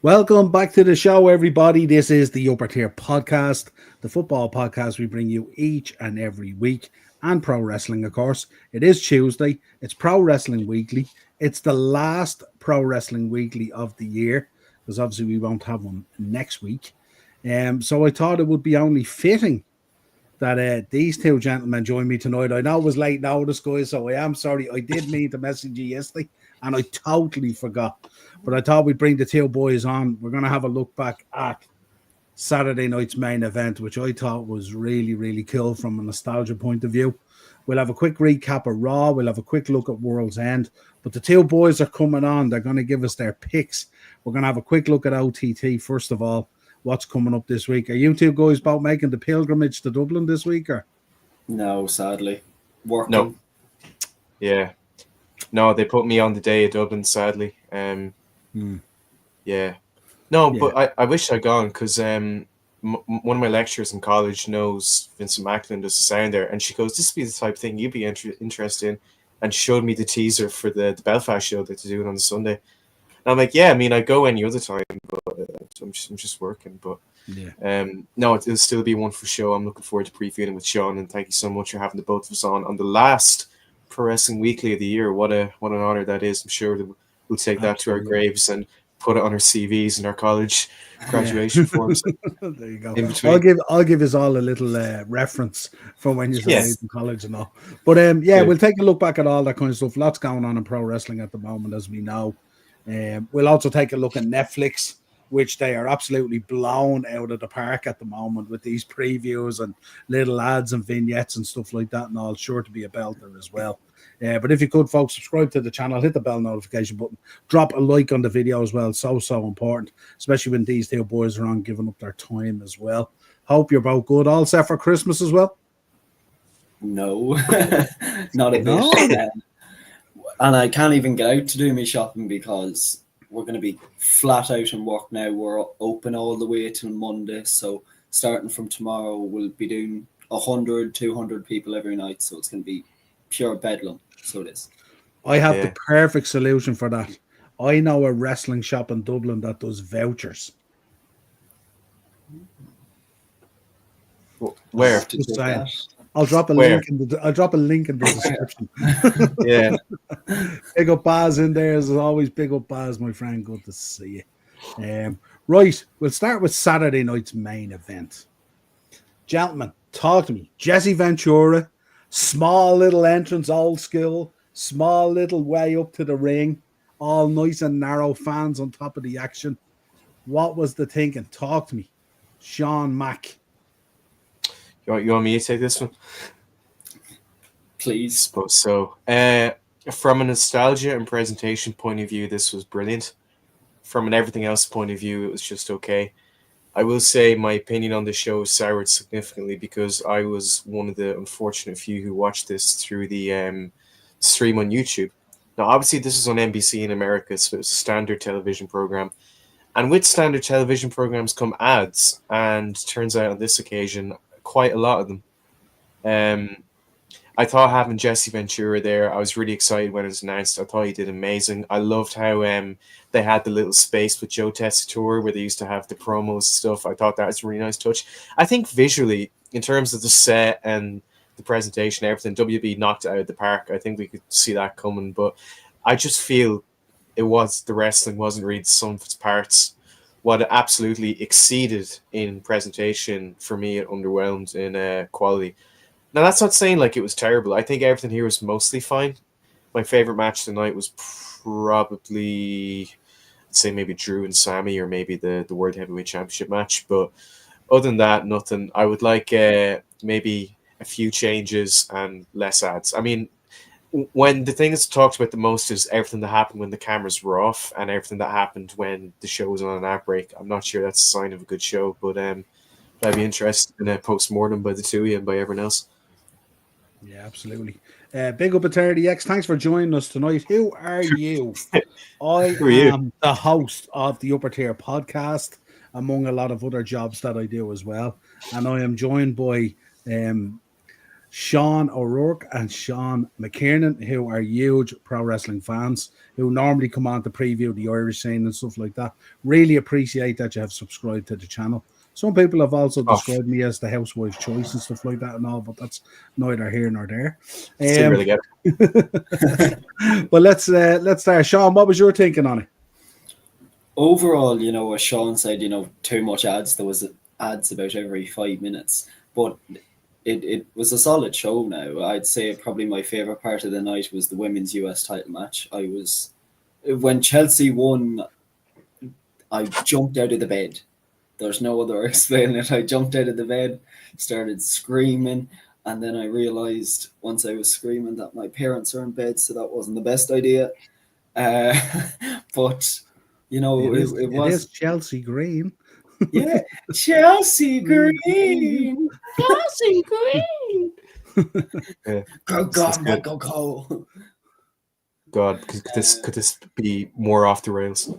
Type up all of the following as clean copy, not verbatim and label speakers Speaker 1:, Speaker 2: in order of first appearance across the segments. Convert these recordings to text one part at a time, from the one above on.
Speaker 1: Welcome back to the show, everybody. This is the Upper Tier Podcast, the football podcast we bring you each and every week, and pro wrestling, of course. It is Tuesday. It's Pro Wrestling Weekly. It's the last Pro Wrestling Weekly of the year, because obviously we won't have one next week. So I thought it would be only fitting that these two gentlemen join me tonight. I know it was late notice, guys, so I am sorry. I did mean to message you yesterday, and I totally forgot. But I thought we'd bring the two boys on. We're going to have a look back at Saturday night's main event, which I thought was really, really cool from a nostalgia point of view. We'll have a quick recap of Raw. We'll have a quick look at World's End. But the two boys are coming on. They're going to give us their picks. We're going to have a quick look at OTT, first of all. What's coming up this week? Are you two guys about making the pilgrimage to Dublin this week? Or
Speaker 2: no, sadly, working.
Speaker 3: No, yeah, no. They put me on the day of Dublin. Sadly, yeah, no. But I wish I'd gone because one of my lecturers in college knows Vincent Macklin does the sound there, and she goes, "This would be the type of thing you'd be interested in," and showed me the teaser for the Belfast show that they're doing on the Sunday. And I'm like, yeah, I mean, I'd go any other time, but I'm just working. But no, it'll still be one for show. I'm looking forward to previewing with Sean, and thank you so much for having the both of us on the last Pro Wrestling Weekly of the year. What an honor that is. I'm sure that we'll take that to our graves and put it on our CVs and our college graduation forms.
Speaker 1: There you go. I'll give us all a little reference from when you're in college and all. But we'll take a look back at all that kind of stuff. Lots going on in pro wrestling at the moment, as we know. We'll also take a look at Netflix, which they are absolutely blown out of the park at the moment with these previews and little ads and vignettes and stuff like that, and all sure to be a belter as well. But if you could, folks, subscribe to the channel, hit the bell notification button, drop a like on the video as well. So important, especially when these two boys are on giving up their time as well. Hope you're both good. All set for Christmas as well?
Speaker 2: No, not a bit. And I can't even get out to do my shopping because we're going to be flat out in work now. We're open all the way till Monday. So starting from tomorrow, we'll be doing 100, 200 people every night. So it's going to be pure bedlam. So it is.
Speaker 1: I have the perfect solution for that. I know a wrestling shop in Dublin that does vouchers.
Speaker 3: Where?
Speaker 1: I'll drop a link in the description.
Speaker 3: Yeah.
Speaker 1: Big up Baz in there. As always, big up Baz, my friend. Good to see you. Right, we'll start with Saturday night's main event. Gentlemen, talk to me. Jesse Ventura, small little entrance, old school, small little way up to the ring, all nice and narrow, fans on top of the action. What was the thinking? Talk to me. Sean Mack.
Speaker 3: You want me to take this one?
Speaker 2: Please.
Speaker 3: I suppose so. From a nostalgia and presentation point of view, this was brilliant. From an everything else point of view, it was just okay. I will say my opinion on the show soured significantly because I was one of the unfortunate few who watched this through the stream on YouTube. Now, obviously, this is on NBC in America, so it's a standard television program. And with standard television programs come ads, and turns out on this occasion, quite a lot of them. I thought having Jesse Ventura there, I was really excited when it was announced. I thought he did amazing. I loved how they had the little space with Joe Tessitore where they used to have the promos and stuff. I thought that was a really nice touch. I think visually, in terms of the set and the presentation, everything, WB knocked it out of the park. I think we could see that coming, but I just feel the wrestling wasn't really the sum of its parts. What it absolutely exceeded in presentation, for me, it underwhelmed in quality. Now, that's not saying like it was terrible. I think everything here was mostly fine. My favorite match tonight was probably, I'd say maybe Drew and Sammy, or maybe the World Heavyweight Championship match. But other than that, nothing. I would like maybe a few changes and less ads. I mean, when the thing that's talked about the most is everything that happened when the cameras were off and everything that happened when the show was on an ad break. I'm not sure that's a sign of a good show, but I'd be interested in a post-mortem by the two of you and by everyone else.
Speaker 1: Yeah, absolutely. Big up at 30X. Thanks for joining us tonight. Who are you? I am the host of the Upper Tier Podcast, among a lot of other jobs that I do as well. And I am joined by Sean O'Rourke and Sean McKiernan, who are huge pro wrestling fans, who normally come on to preview the Irish scene and stuff like that. Really appreciate that you have subscribed to the channel. Some people have also described me as the housewife's choice and stuff like that and all, but that's neither here nor there.
Speaker 3: Still really good.
Speaker 1: But let's start. Sean, what was your thinking on it?
Speaker 2: Overall, as Sean said, too much ads. There was ads about every 5 minutes, but it was a solid show now. I'd say probably my favorite part of the night was the women's US title match. When Chelsea won, I jumped out of the bed. There's no other explaining it. I jumped out of the bed, started screaming, and then I realized once I was screaming that my parents are in bed, so that wasn't the best idea. But it was
Speaker 1: Chelsea Green.
Speaker 2: Yeah, Chelsea Green. Chelsea Green.
Speaker 3: Yeah.
Speaker 2: Go.
Speaker 3: God, could this be more off the rails?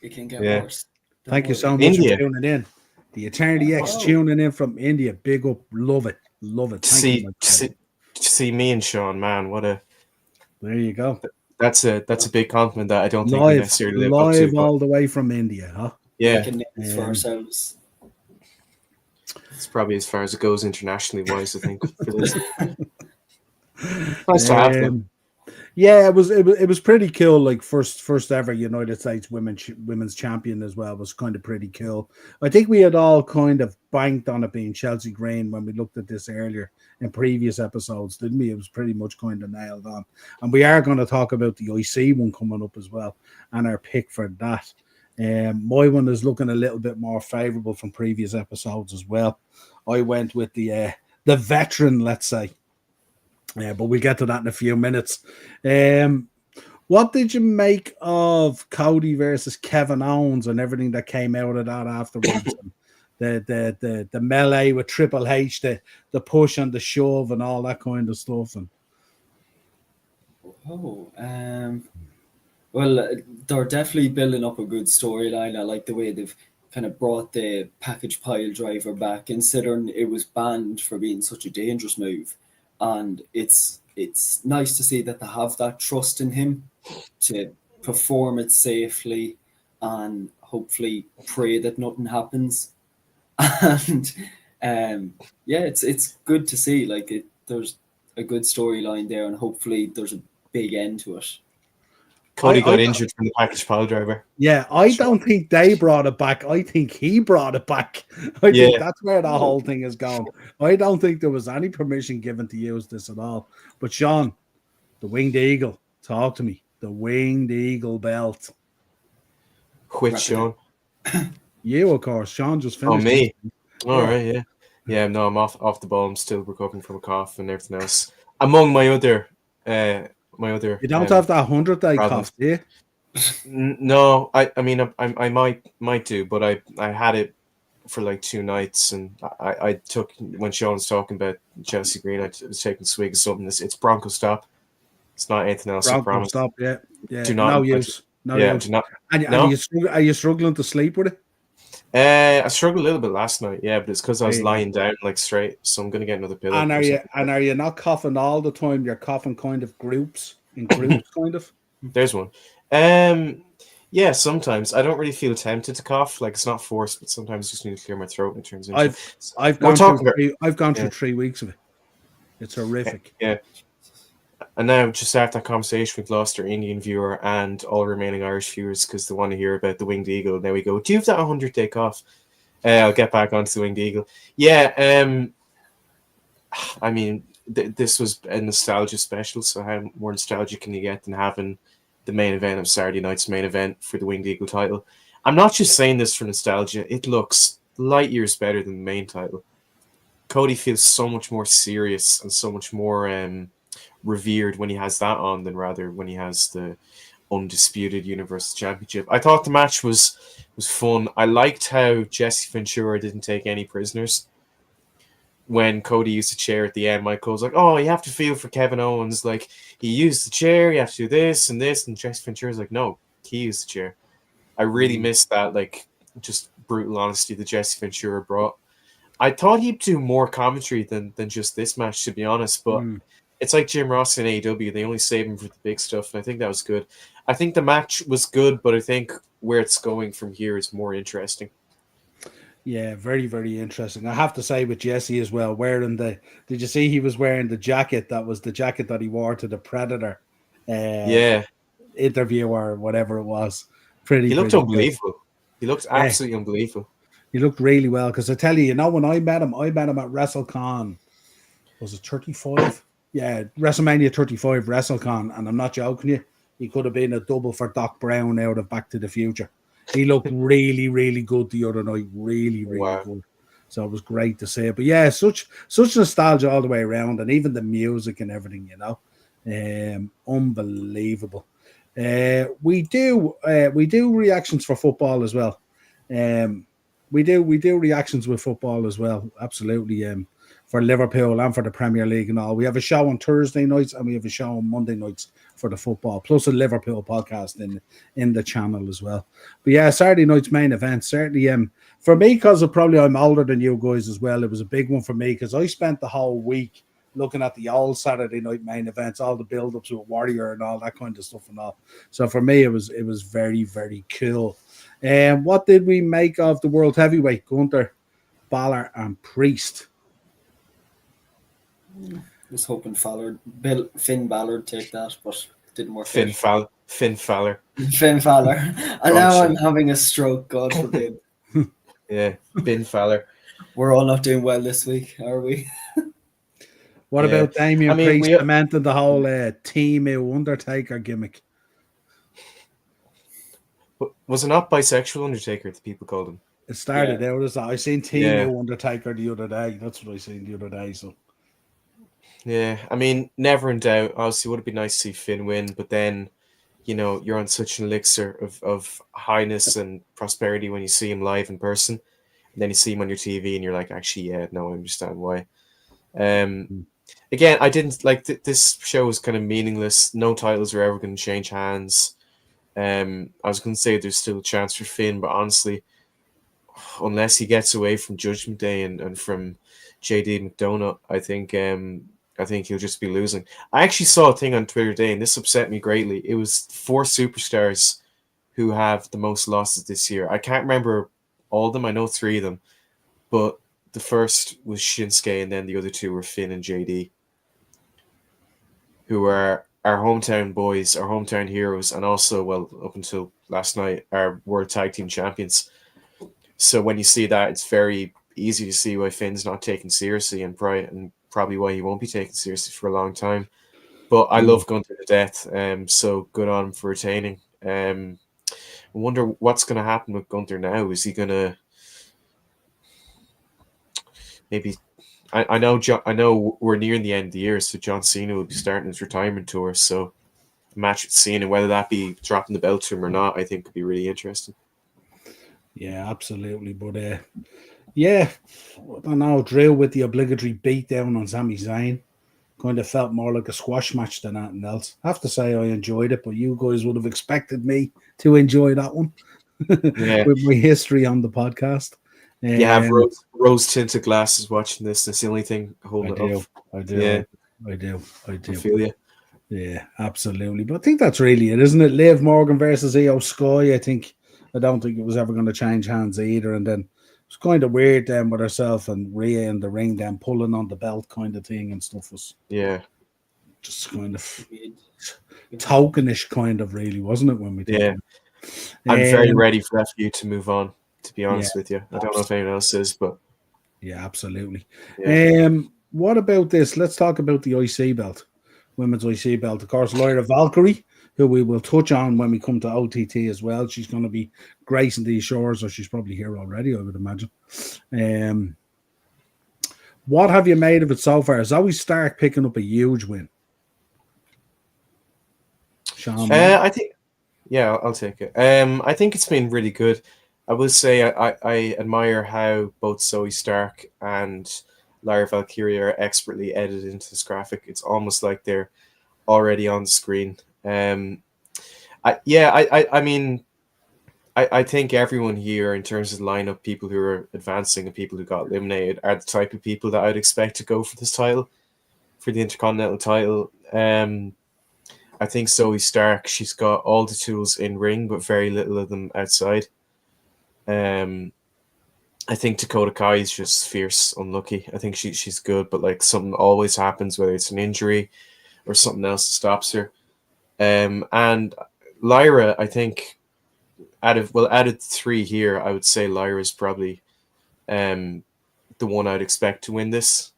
Speaker 2: It can get worse.
Speaker 1: Thank you so much for tuning in. The Eternity X tuning in from India. Big up. Love it.
Speaker 3: To see me and Sean, man,
Speaker 1: there you go.
Speaker 3: That's a big compliment that I don't think we necessarily live up to.
Speaker 1: All the way from India, huh?
Speaker 3: Yeah.
Speaker 2: For ourselves.
Speaker 3: It's probably as far as it goes internationally wise, I think. For this. Nice to have them.
Speaker 1: Yeah, it was pretty cool. Like first ever United States women's champion as well was kind of pretty cool. I think we had all kind of banked on it being Chelsea Green when we looked at this earlier in previous episodes, didn't we? It was pretty much kind of nailed on. And we are going to talk about the IC one coming up as well and our pick for that. My one is looking a little bit more favorable from previous episodes as well. I went with the veteran, let's say. Yeah, but we'll get to that in a few minutes. What did you make of Cody versus Kevin Owens and everything that came out of that afterwards? the melee with Triple H, the push and the shove and all that kind of stuff.
Speaker 2: Well, they're definitely building up a good storyline. I like the way they've kind of brought the package pile driver back, considering it was banned for being such a dangerous move. And it's nice to see that they have that trust in him to perform it safely and hopefully pray that nothing happens. And it's good to see. Like there's a good storyline there, and hopefully there's a big end to it.
Speaker 3: Cody got injured from the package pile driver.
Speaker 1: Yeah, I don't think they brought it back. I think he brought it back. I think that's where the whole thing is going. I don't think there was any permission given to use this at all. But Sean, the Winged Eagle, talk to me. The Winged Eagle belt.
Speaker 3: Which Sean?
Speaker 1: You, of course. Sean just finished.
Speaker 3: Oh, me? All right, yeah. Yeah, no, I'm off the ball. I'm still recovering from a cough and everything else. Among my other... You don't have that 100-day cough, do you? No, I mean I might do, but I had it for like 2 nights, and I took, when Sean was talking about Chelsea Green, I was taking a swig of something. It's Bronco Stop. It's not anything else.
Speaker 1: Bronco
Speaker 3: I promise.
Speaker 1: Stop, yeah.
Speaker 3: Do not
Speaker 1: no use. No use.
Speaker 3: Do not.
Speaker 1: Are you struggling to sleep with it?
Speaker 3: I struggled a little bit last night, yeah, but it's because I was lying down like straight, so I'm gonna get another pillow.
Speaker 1: And are you not coughing all the time? You're coughing kind of in groups, kind of.
Speaker 3: There's one. Yeah, sometimes I don't really feel tempted to cough. Like it's not forced, but sometimes I just need to clear my throat and it turns into.
Speaker 1: I've gone through 3 weeks of it. It's horrific.
Speaker 3: Yeah. And now, just after that conversation, we've lost our Indian viewer and all remaining Irish viewers because they want to hear about the Winged Eagle. Now we go, do you have that 100-day cough? I'll get back onto the Winged Eagle. Yeah, I mean, this was a nostalgia special, so how more nostalgic can you get than having the main event of Saturday night's main event for the Winged Eagle title? I'm not just saying this for nostalgia. It looks light years better than the main title. Cody feels so much more serious and so much more... revered when he has that on than rather when he has the undisputed Universal Championship. I thought the match was fun. I liked how Jesse Ventura didn't take any prisoners. When Cody used the chair at the end, Michael was like, oh, you have to feel for Kevin Owens. Like, he used the chair, you have to do this, and Jesse Ventura's like, no, he used the chair. I really missed that, like, just brutal honesty that Jesse Ventura brought. I thought he'd do more commentary than just this match, to be honest. But it's like Jim Ross in AEW; they only save him for the big stuff, and I think that was good. I think the match was good, but I think where it's going from here is more interesting.
Speaker 1: Yeah, very, very interesting. I have to say with Jesse as well, wearing did you see he was wearing the jacket that was the jacket that he wore to the Predator interview or whatever it was?
Speaker 3: He looked
Speaker 1: Pretty good.
Speaker 3: unbelievable. He looked absolutely unbelievable.
Speaker 1: He looked really well because I tell you, when I met him at WrestleCon. Was it 35? Yeah, WrestleMania 35 WrestleCon, and I'm not joking you. He could have been a double for Doc Brown out of Back to the Future. He looked really, really good the other night. Really, really good. So it was great to see. But yeah, such nostalgia all the way around, and even the music and everything, unbelievable. We do reactions for football as well. We do reactions with football as well. Absolutely. For Liverpool and for the Premier League and all. We have a show on Thursday nights and we have a show on Monday nights for the football, plus a Liverpool podcast in the channel as well. But yeah, Saturday night's main event, certainly for me, because I'm older than you guys as well, it was a big one for me because I spent the whole week looking at the old Saturday night main events, all the build-ups with Warrior and all that kind of stuff and all. So for me, it was very, very cool. And what did we make of the World Heavyweight? Gunther, Balor and Priest.
Speaker 2: Was hoping Finn Balor take that, but didn't work.
Speaker 3: Finn Balor.
Speaker 2: Finn Balor. And now I'm having a stroke, God forbid.
Speaker 3: Yeah, Finn Balor.
Speaker 2: We're all not doing well this week, are we?
Speaker 1: What about Damian Priest cementing the whole Team Undertaker gimmick?
Speaker 3: Was it not bisexual Undertaker that people called him?
Speaker 1: It started out as that. I seen Team Undertaker the other day. That's what I seen the other day. So.
Speaker 3: Yeah, I mean, never in doubt. Obviously, it would have been nice to see Finn win, but then, you're on such an elixir of highness and prosperity when you see him live in person, and then you see him on your TV, and you're like, actually, yeah, no, I understand why. Again, I didn't like this show was kind of meaningless. No titles are ever going to change hands. I was going to say there's still a chance for Finn, but honestly, unless he gets away from Judgment Day and from JD McDonough, I think he'll just be losing. I actually saw a thing on Twitter today, and this upset me greatly. It was 4 superstars who have the most losses this year. I can't remember all of them. I know 3 of them, but the first was Shinsuke, and then the other 2 were Finn and JD, who are our hometown boys, our hometown heroes, and also, well, up until last night, our World Tag Team Champions. So when you see that, it's very easy to see why Finn's not taken seriously, and probably why he won't be taken seriously for a long time. But I love Gunther to death, so good on him for retaining. I wonder what's going to happen with Gunther now. Is he going to maybe? I know we're nearing the end of the year, so John Cena will be starting his retirement tour. So a match with Cena, whether that be dropping the belt to him or not, I think could be really interesting.
Speaker 1: Yeah, absolutely. But yeah, I don't know, Drew with the obligatory beatdown on Sami Zayn kind of felt more like a squash match than anything else. I have to say I enjoyed it, but you guys would have expected me to enjoy that one with my history on the podcast.
Speaker 3: You have rose-tinted glasses watching this. That's the only thing holding it up.
Speaker 1: I do. I
Speaker 3: feel you.
Speaker 1: Yeah, absolutely. But I think that's really it, isn't it? Liv Morgan versus Io Sky. I don't think it was ever going to change hands either. And then it's kind of weird then with herself and Rhea in the ring, then pulling on the belt kind of thing and stuff was just kind of tokenish kind of really, wasn't it, when we did it?
Speaker 3: I'm very ready for that feud to move on, to be honest with you. I don't know if anyone else is, but
Speaker 1: yeah, absolutely. What about this? Let's talk about the IC belt, women's IC belt. Of course, Lyra Valkyrie, who we will touch on when we come to OTT as well. She's going to be gracing these shores, or she's probably here already, I would imagine. What have you made of it so far? Is Zoe Stark picking up a huge win? Sean?
Speaker 3: I think, I'll take it. I think it's been really good. I will say I admire how both Zoe Stark and Lyra Valkyrie are expertly edited into this graphic. It's almost like they're already on the screen. I mean, I think everyone here, in terms of the lineup, people who are advancing and people who got eliminated, are the type of people that I'd expect to go for this title, for the Intercontinental title. I think Zoe Stark, she's got all the tools in ring, but very little of them outside. I think Dakota Kai is just fierce, unlucky. I think she's good, but like something always happens, whether it's an injury or something else that stops her. And Lyra, I think out of three here, I would say Lyra is probably the one I'd expect to win this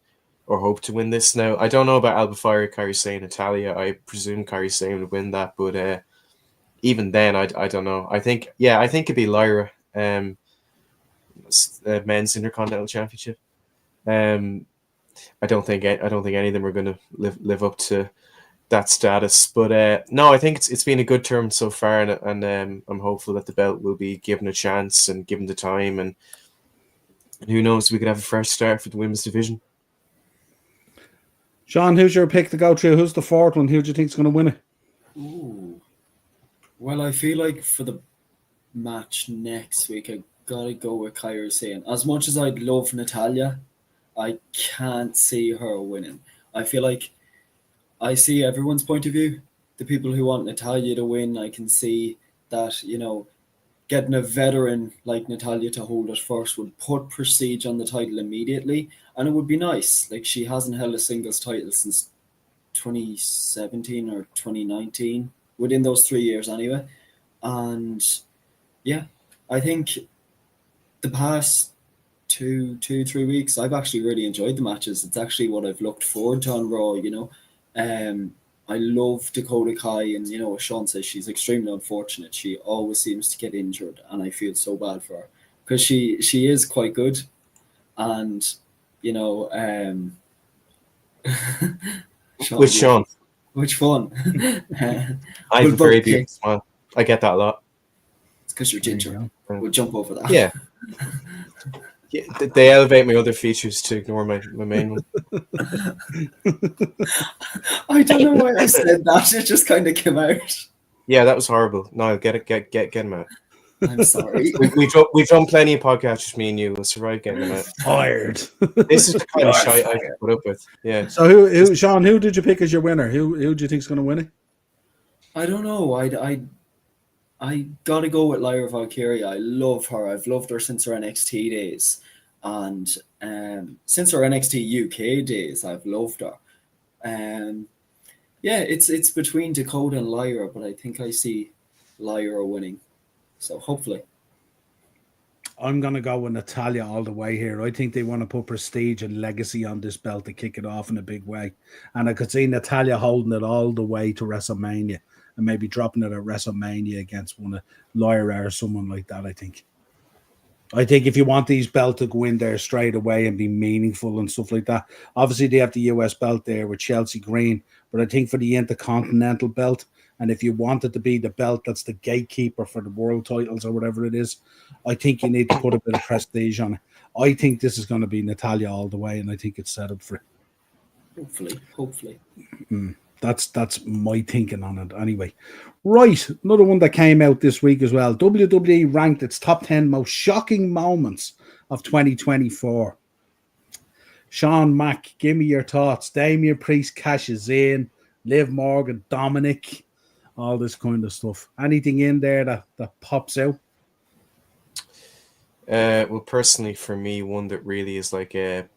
Speaker 3: or hope to win this. Now, I don't know about Alba Fire, Kairi Sane, Natalia. I presume Kairi Sane would win that, but even then, I don't know. I think it'd be Lyra. Men's Intercontinental Championship. I don't think any of them are going to live up to that status. But no, I think it's been a good term so far, and I'm hopeful that the belt will be given a chance and given the time, and who knows, we could have a fresh start for the women's division.
Speaker 1: Sean, who's your pick to go through? Who's the fourth one? Who do you think's going to win it?
Speaker 2: Ooh. Well, I feel like for the match next week, I gotta go with Kairi Sane. As much as I'd love Natalia, I can't see her winning. I feel like I see everyone's point of view. The people who want Natalia to win, I can see that, getting a veteran like Natalia to hold it first would put prestige on the title immediately, and it would be nice. Like, she hasn't held a singles title since 2017 or 2019, within those 3 years anyway. And yeah, I think the past 3 weeks, I've actually really enjoyed the matches. It's actually what I've looked forward to on Raw, I love Dakota Kai, and as Sean says, she's extremely unfortunate. She always seems to get injured, and I feel so bad for her because she is quite good, and Sean,
Speaker 3: Which Sean?
Speaker 2: Which one?
Speaker 3: I have a very beautiful smile. I get that a lot.
Speaker 2: It's because you're ginger. We'll jump over that.
Speaker 3: Yeah. Yeah, they elevate my other features to ignore my main one.
Speaker 2: I don't know why I said that. It just kind of came out.
Speaker 3: Yeah, that was horrible. No, get him out.
Speaker 2: I'm sorry.
Speaker 3: We've done plenty of podcasts, just me and you. We'll survive getting him out.
Speaker 1: Fired.
Speaker 3: This is the kind of shite I can put up with. Yeah.
Speaker 1: So who Sean, who did you pick as your winner? Who do you think's going to win it?
Speaker 2: I don't know. I gotta go with Lyra Valkyria. I love her. I've loved her since her NXT days, and since her NXT UK days, I've loved her. Yeah, it's between Dakota and Lyra, but I think I see Lyra winning. So hopefully.
Speaker 1: I'm going to go with Natalia all the way here. I think they want to put prestige and legacy on this belt to kick it off in a big way. And I could see Natalia holding it all the way to WrestleMania and maybe dropping it at WrestleMania against one of Lyra or someone like that, I think. I think if you want these belts to go in there straight away and be meaningful and stuff like that, obviously they have the US belt there with Chelsea Green, but I think for the Intercontinental belt, and if you want it to be the belt that's the gatekeeper for the world titles or whatever it is, I think you need to put a bit of prestige on it. I think this is going to be Natalia all the way, and I think it's set up for it.
Speaker 2: Hopefully.
Speaker 1: That's my thinking on it anyway. Right, another one that came out this week as well. WWE ranked its top 10 most shocking moments of 2024. Sean Mack, give me your thoughts. Damian Priest cashes in, Liv Morgan, Dominic, all this kind of stuff. Anything in there that pops out?
Speaker 3: Well, personally, for me, one that really is like a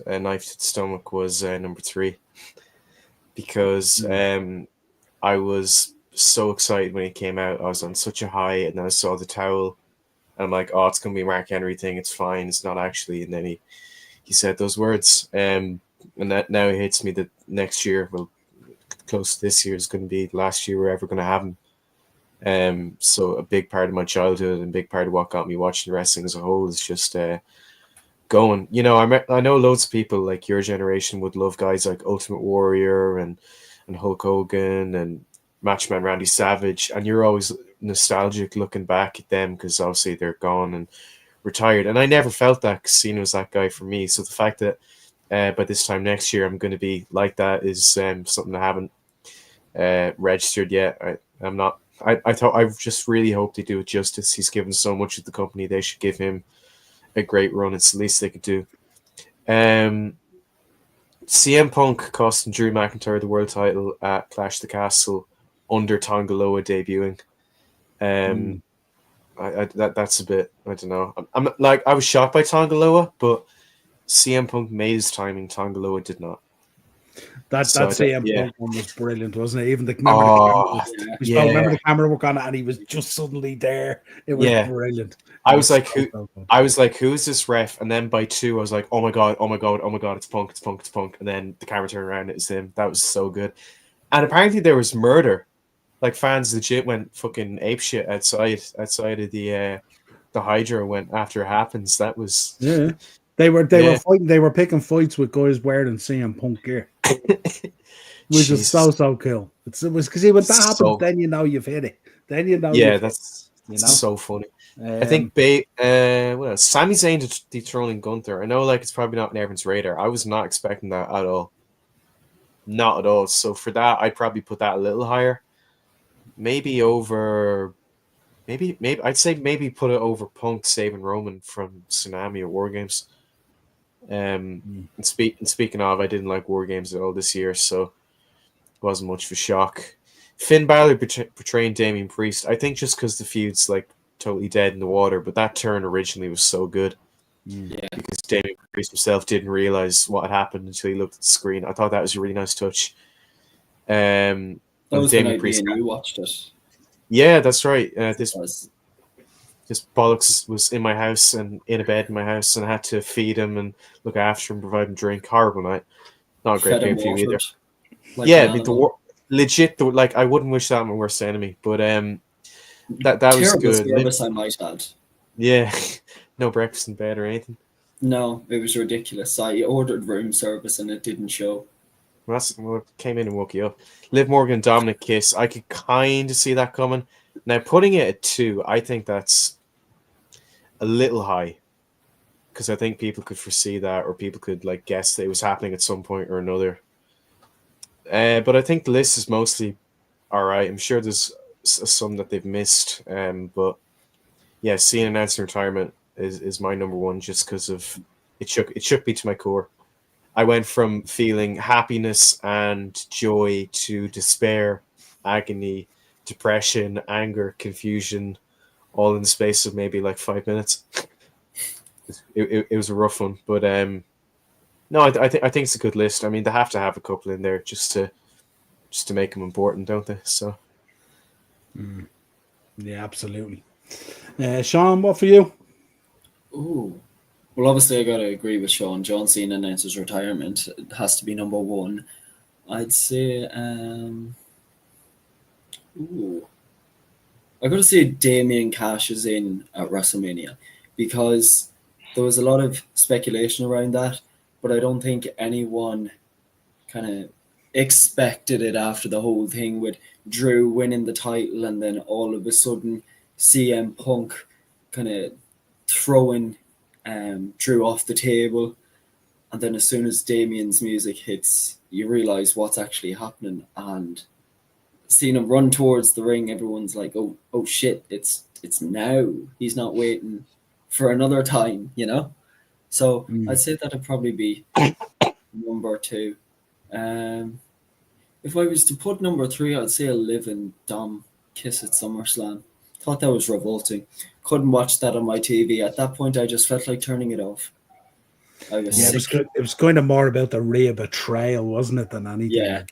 Speaker 3: knife to the stomach was number 3. Because I was so excited when he came out. I was on such a high, and then I saw the towel, and I'm like, oh, it's going to be a Mark Henry thing. It's fine. It's not actually. And then he said those words. And that now it hits me that next year, well, close to this year, is going to be the last year we're ever going to have him. So a big part of my childhood and a big part of what got me watching wrestling as a whole is just going. I know loads of people like your generation would love guys like Ultimate Warrior and Hulk Hogan and Matchman Randy Savage, and you're always nostalgic looking back at them because obviously they're gone and retired. And I never felt that because Cena was that guy for me. So the fact that by this time next year I'm going to be like that is something I haven't registered yet. I'm not I just really hope they do it justice. He's given so much of the company. They should give him a great run. It's the least they could do. CM Punk costing Drew McIntyre the world title at Clash the Castle under Tonga Loa debuting. That's a bit, I don't know. I'm like, I was shocked by Tonga Loa, but CM Punk made his timing. Tonga Loa did not.
Speaker 1: That CM Punk one was brilliant, wasn't it? Even the camera work on it, and he was just suddenly there. It was brilliant.
Speaker 3: I was like, who is this ref? And then by 2, I was like, oh my god, it's Punk. And then the camera turned around, it was him. That was so good. And apparently there was murder. Like, fans legit went fucking apeshit outside of the Hydra when after it happens. That was
Speaker 1: They were fighting. They were picking fights with guys wearing CM Punk gear, which is so cool. It was because when that happens, then you know you've hit it. Then you know.
Speaker 3: Yeah, that's so funny. I think what else? Sami Zayn dethroning Gunther. I know, like, it's probably not on everyone's radar. I was not expecting that at all. Not at all. So for that, I'd probably put that a little higher. Maybe over. Maybe I'd say maybe put it over Punk saving Roman from Tsunami or War Games. And speaking of, I didn't like War Games at all this year, so it wasn't much of a shock. Finn Balor portraying Damian Priest. I think just because the feud's like totally dead in the water, but that turn originally was so good.
Speaker 2: Yeah,
Speaker 3: because Damian Priest himself didn't realize what had happened until he looked at the screen. I thought that was a really nice touch.
Speaker 2: That was Damian Priest. You watched it.
Speaker 3: Yeah, that's right. This bollocks was in my house and in a bed in my house, and I had to feed him and look after him, provide him drink. Horrible night. Not a great game for you either. Legit. Like, I wouldn't wish that on my worst enemy, but that was good.
Speaker 2: Service, I might add.
Speaker 3: Yeah, no breakfast in bed or anything.
Speaker 2: No, it was ridiculous. I ordered room service and it didn't show.
Speaker 3: Well, it came in and woke you up. Liv Morgan, Dominic Kiss. I could kind of see that coming. Now, putting it at 2, I think that's a little high, because I think people could foresee that, or people could like guess that it was happening at some point or another. But I think the list is mostly all right. I'm sure there's some that they've missed. But yeah, seeing announcing retirement is my number one, just because of it shook me to my core. I went from feeling happiness and joy to despair, agony, depression, anger, confusion, all in the space of maybe like 5 minutes. It was a rough one, but no, I think it's a good list. I mean, they have to have a couple in there just to make them important, don't they? So,
Speaker 1: yeah, absolutely. Sean, what for you?
Speaker 2: Ooh. Well, obviously, I got to agree with Sean. John Cena announces retirement. It has to be number 1. I'd say, I got to say Damien Cash is in at WrestleMania, because there was a lot of speculation around that, but I don't think anyone kind of expected it after the whole thing with Drew winning the title and then all of a sudden CM Punk kind of throwing Drew off the table, and then as soon as Damien's music hits, you realize what's actually happening, and seeing him run towards the ring, everyone's like, oh shit, it's now. He's not waiting for another time, you know? So I'd say that'd probably be number 2. If I was to put number 3, I'd say Liv and Dom kiss at SummerSlam. Thought that was revolting. Couldn't watch that on my TV. At that point, I just felt like turning it off. I was sick.
Speaker 1: It was kind of more about the Rhea betrayal, wasn't it, than anything?
Speaker 2: Yeah.
Speaker 1: It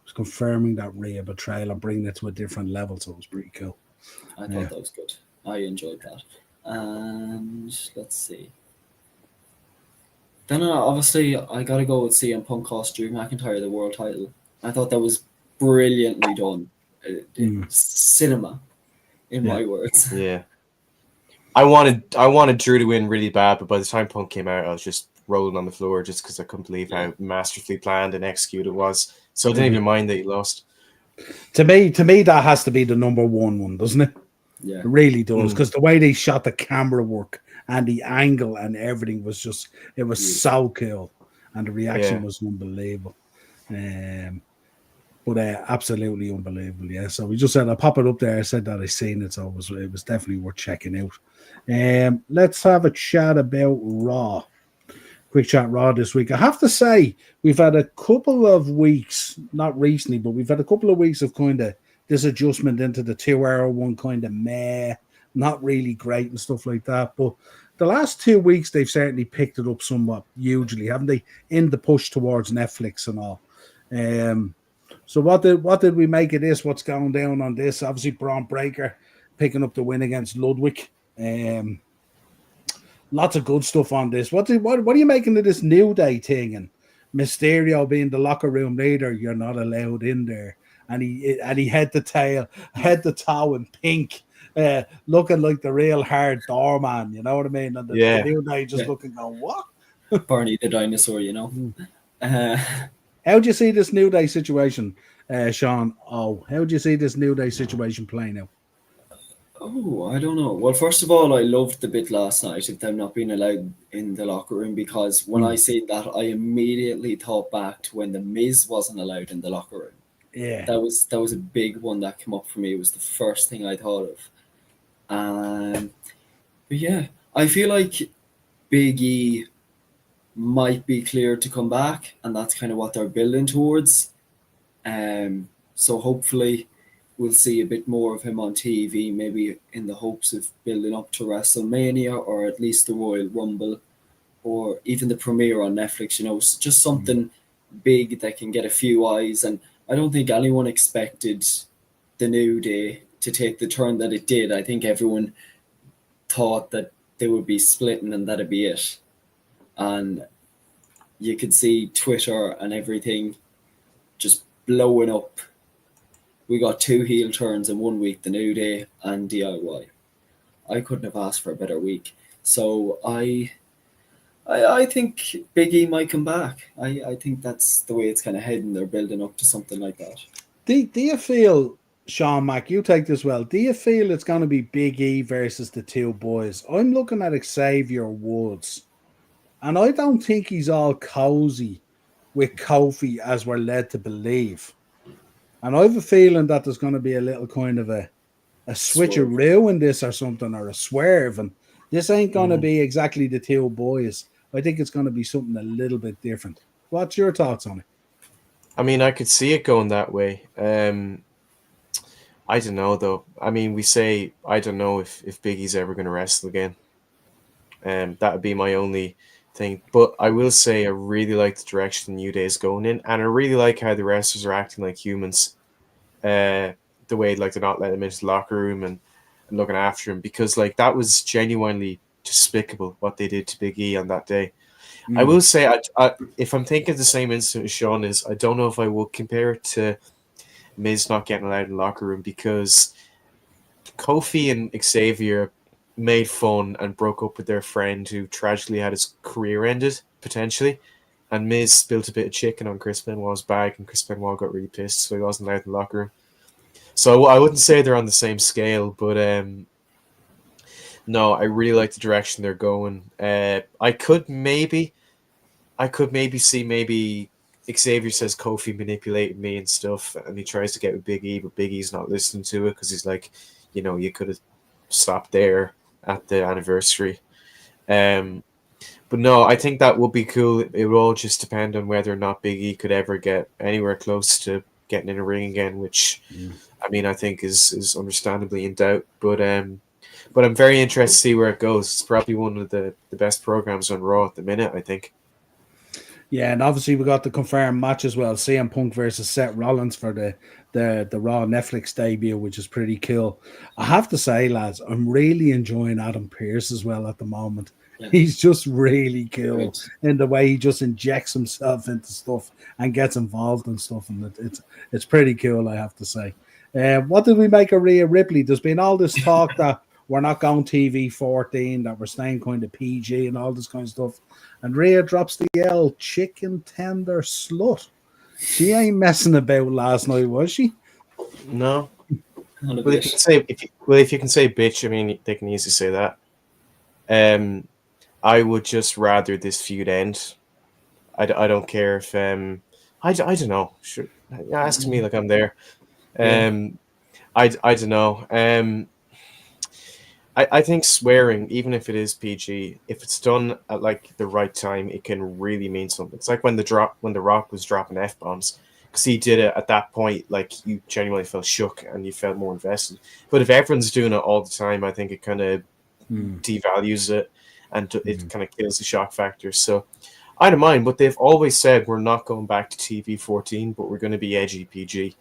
Speaker 1: was confirming that Rhea betrayal and bringing it to a different level, so it was pretty cool.
Speaker 2: I thought that was good. I enjoyed that. And let's see. Then obviously I got to go with CM Punk cost Drew McIntyre the world title. I thought that was brilliantly done. Cinema, in my words.
Speaker 3: Yeah. I wanted Drew to win really bad, but by the time Punk came out, I was just rolling on the floor just because I couldn't believe how masterfully planned and executed it was. So I didn't even mind that he lost.
Speaker 1: To me, that has to be the number 1, doesn't it?
Speaker 2: Yeah,
Speaker 1: it really does, because the way they shot the camera work and the angle and everything was just, it was so cool, and the reaction was unbelievable. But But absolutely unbelievable, yeah. So we just said I'll pop it up there. I said that I seen it, so it was definitely worth checking out. Let's have a chat about Raw. Quick chat Raw this week. I have to say, we've had a couple of weeks, not recently, but we've had a couple of weeks of kind of this adjustment into the 2 hour one, kind of meh, not really great and stuff like that. But the last 2 weeks, they've certainly picked it up somewhat hugely, haven't they? In the push towards Netflix and all. So what did we make of this? What's going down on this? Obviously, Braun Breaker picking up the win against Ludwig. Lots of good stuff on this. What are you making of this New Day thing and Mysterio being the locker room leader? You're not allowed in there, and he head to toe in pink, looking like the real hard doorman. You know what I mean? And the New Day just looking, going, what?
Speaker 2: Barney the dinosaur, you know.
Speaker 1: How do you see this New Day situation, Sean? Oh, how do you see this New Day situation playing out?
Speaker 2: Oh, I don't know. Well, first of all, I loved the bit last night of them not being allowed in the locker room, because when I seen that, I immediately thought back to when the Miz wasn't allowed in the locker room.
Speaker 1: Yeah,
Speaker 2: that was a big one that came up for me. It was the first thing I thought of. But yeah, I feel like Big E might be clear to come back, and that's kind of what they're building towards. So hopefully we'll see a bit more of him on TV, maybe in the hopes of building up to WrestleMania, or at least the Royal Rumble, or even the premiere on Netflix. You know, just something big that can get a few eyes. And I don't think anyone expected the New Day to take the turn that it did. I think everyone thought that they would be splitting and that'd be it. And you could see Twitter and everything just blowing up. We got 2 heel turns in 1 week, the New Day and DIY. I couldn't have asked for a better week. So I think Big E might come back. I think that's the way it's kind of heading. They're building up to something like that.
Speaker 1: Do you feel, Sean Mack, you take this well, do you feel it's going to be Big E versus the two boys? I'm looking at Xavier Woods, and I don't think he's all cozy with Kofi as we're led to believe. And I have a feeling that there's going to be a little kind of a switcheroo in this or something, or a swerve. And this ain't going to be exactly the two boys. I think it's going to be something a little bit different. What's your thoughts on it?
Speaker 3: I mean, I could see it going that way. I don't know, though. I mean, we say, I don't know if Big E's ever going to wrestle again. That would be my only thing. But I will say I really like the direction New Day is going in, and I really like how the wrestlers are acting like humans. The way, like, they're not letting him into the locker room and looking after him, because, like, that was genuinely despicable what they did to Big E on that day. I will say, I if I'm thinking the same incident as Sean is, I don't know if I would compare it to Miz not getting allowed in the locker room, because Kofi and Xavier made fun and broke up with their friend who tragically had his career ended, potentially. And Miz spilled a bit of chicken on Chris Benoit's bag, and Chris Benoit got really pissed, so he wasn't allowed in the locker room. So I wouldn't say they're on the same scale, but no, I really like the direction they're going. I could maybe see Xavier says Kofi manipulated me and stuff, and he tries to get with Big E, but Big E's not listening to it because he's like, you know, you could have stopped there at the anniversary. But no, I think that would be cool. It would all just depend on whether or not Big E could ever get anywhere close to getting in a ring again, which I mean, I think is understandably in doubt. But I'm very interested to see where it goes. It's probably one of the best programs on Raw at the minute, I think.
Speaker 1: Yeah, and obviously we got the confirmed match as well, CM Punk versus Seth Rollins for the Raw Netflix debut, which is pretty cool. I have to say, lads, I'm really enjoying Adam Pearce as well at the moment. Yeah. He's just really cool in the way he just injects himself into stuff and gets involved in stuff, and it's pretty cool, I have to say. What did we make of Rhea Ripley? There's been all this talk that we're not going TV 14, that we're staying kind of PG and all this kind of stuff. And Rhea drops the L, chicken tender slut. She ain't messing about last night, was she?
Speaker 3: No. Well, if you can say bitch, I mean, they can easily say that. I would just rather this feud end. I don't care if I don't know. Sure. Asking me like I'm there.
Speaker 2: Yeah.
Speaker 3: I don't know. I think swearing, even if it is PG, if it's done at like the right time, it can really mean something. It's like when the Rock was dropping F bombs, because he did it at that point, like you genuinely felt shook and you felt more invested. But if everyone's doing it all the time, I think it kind of devalues it and it kind of kills the shock factor. So I don't mind, but they've always said we're not going back to TV-14, but we're going to be edgy PG,